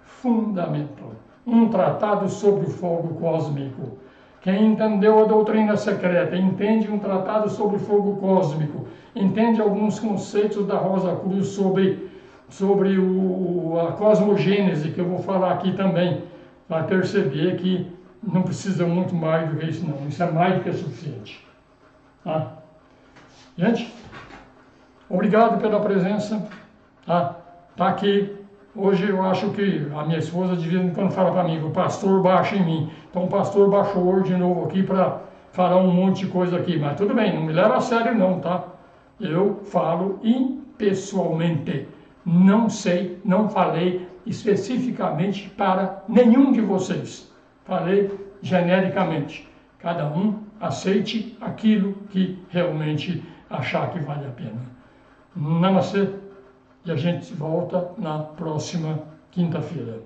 fundamental. Um tratado sobre o fogo cósmico. Quem entendeu a doutrina secreta, entende um tratado sobre o fogo cósmico, entende alguns conceitos da Rosa Cruz sobre a cosmogênese, que eu vou falar aqui também, vai perceber que não precisa muito mais do que isso não, isso é mais do que suficiente. Tá? Gente, obrigado pela presença, tá aqui. Hoje eu acho que a minha esposa de vez em quando fala para mim, o pastor baixa em mim. Então o pastor baixou hoje de novo aqui para falar um monte de coisa aqui. Mas tudo bem, não me leva a sério não, tá? Eu falo impessoalmente. Não sei, não falei especificamente para nenhum de vocês. Falei genericamente. Cada um aceite aquilo que realmente achar que vale a pena. Namastê. E a gente volta na próxima quinta-feira.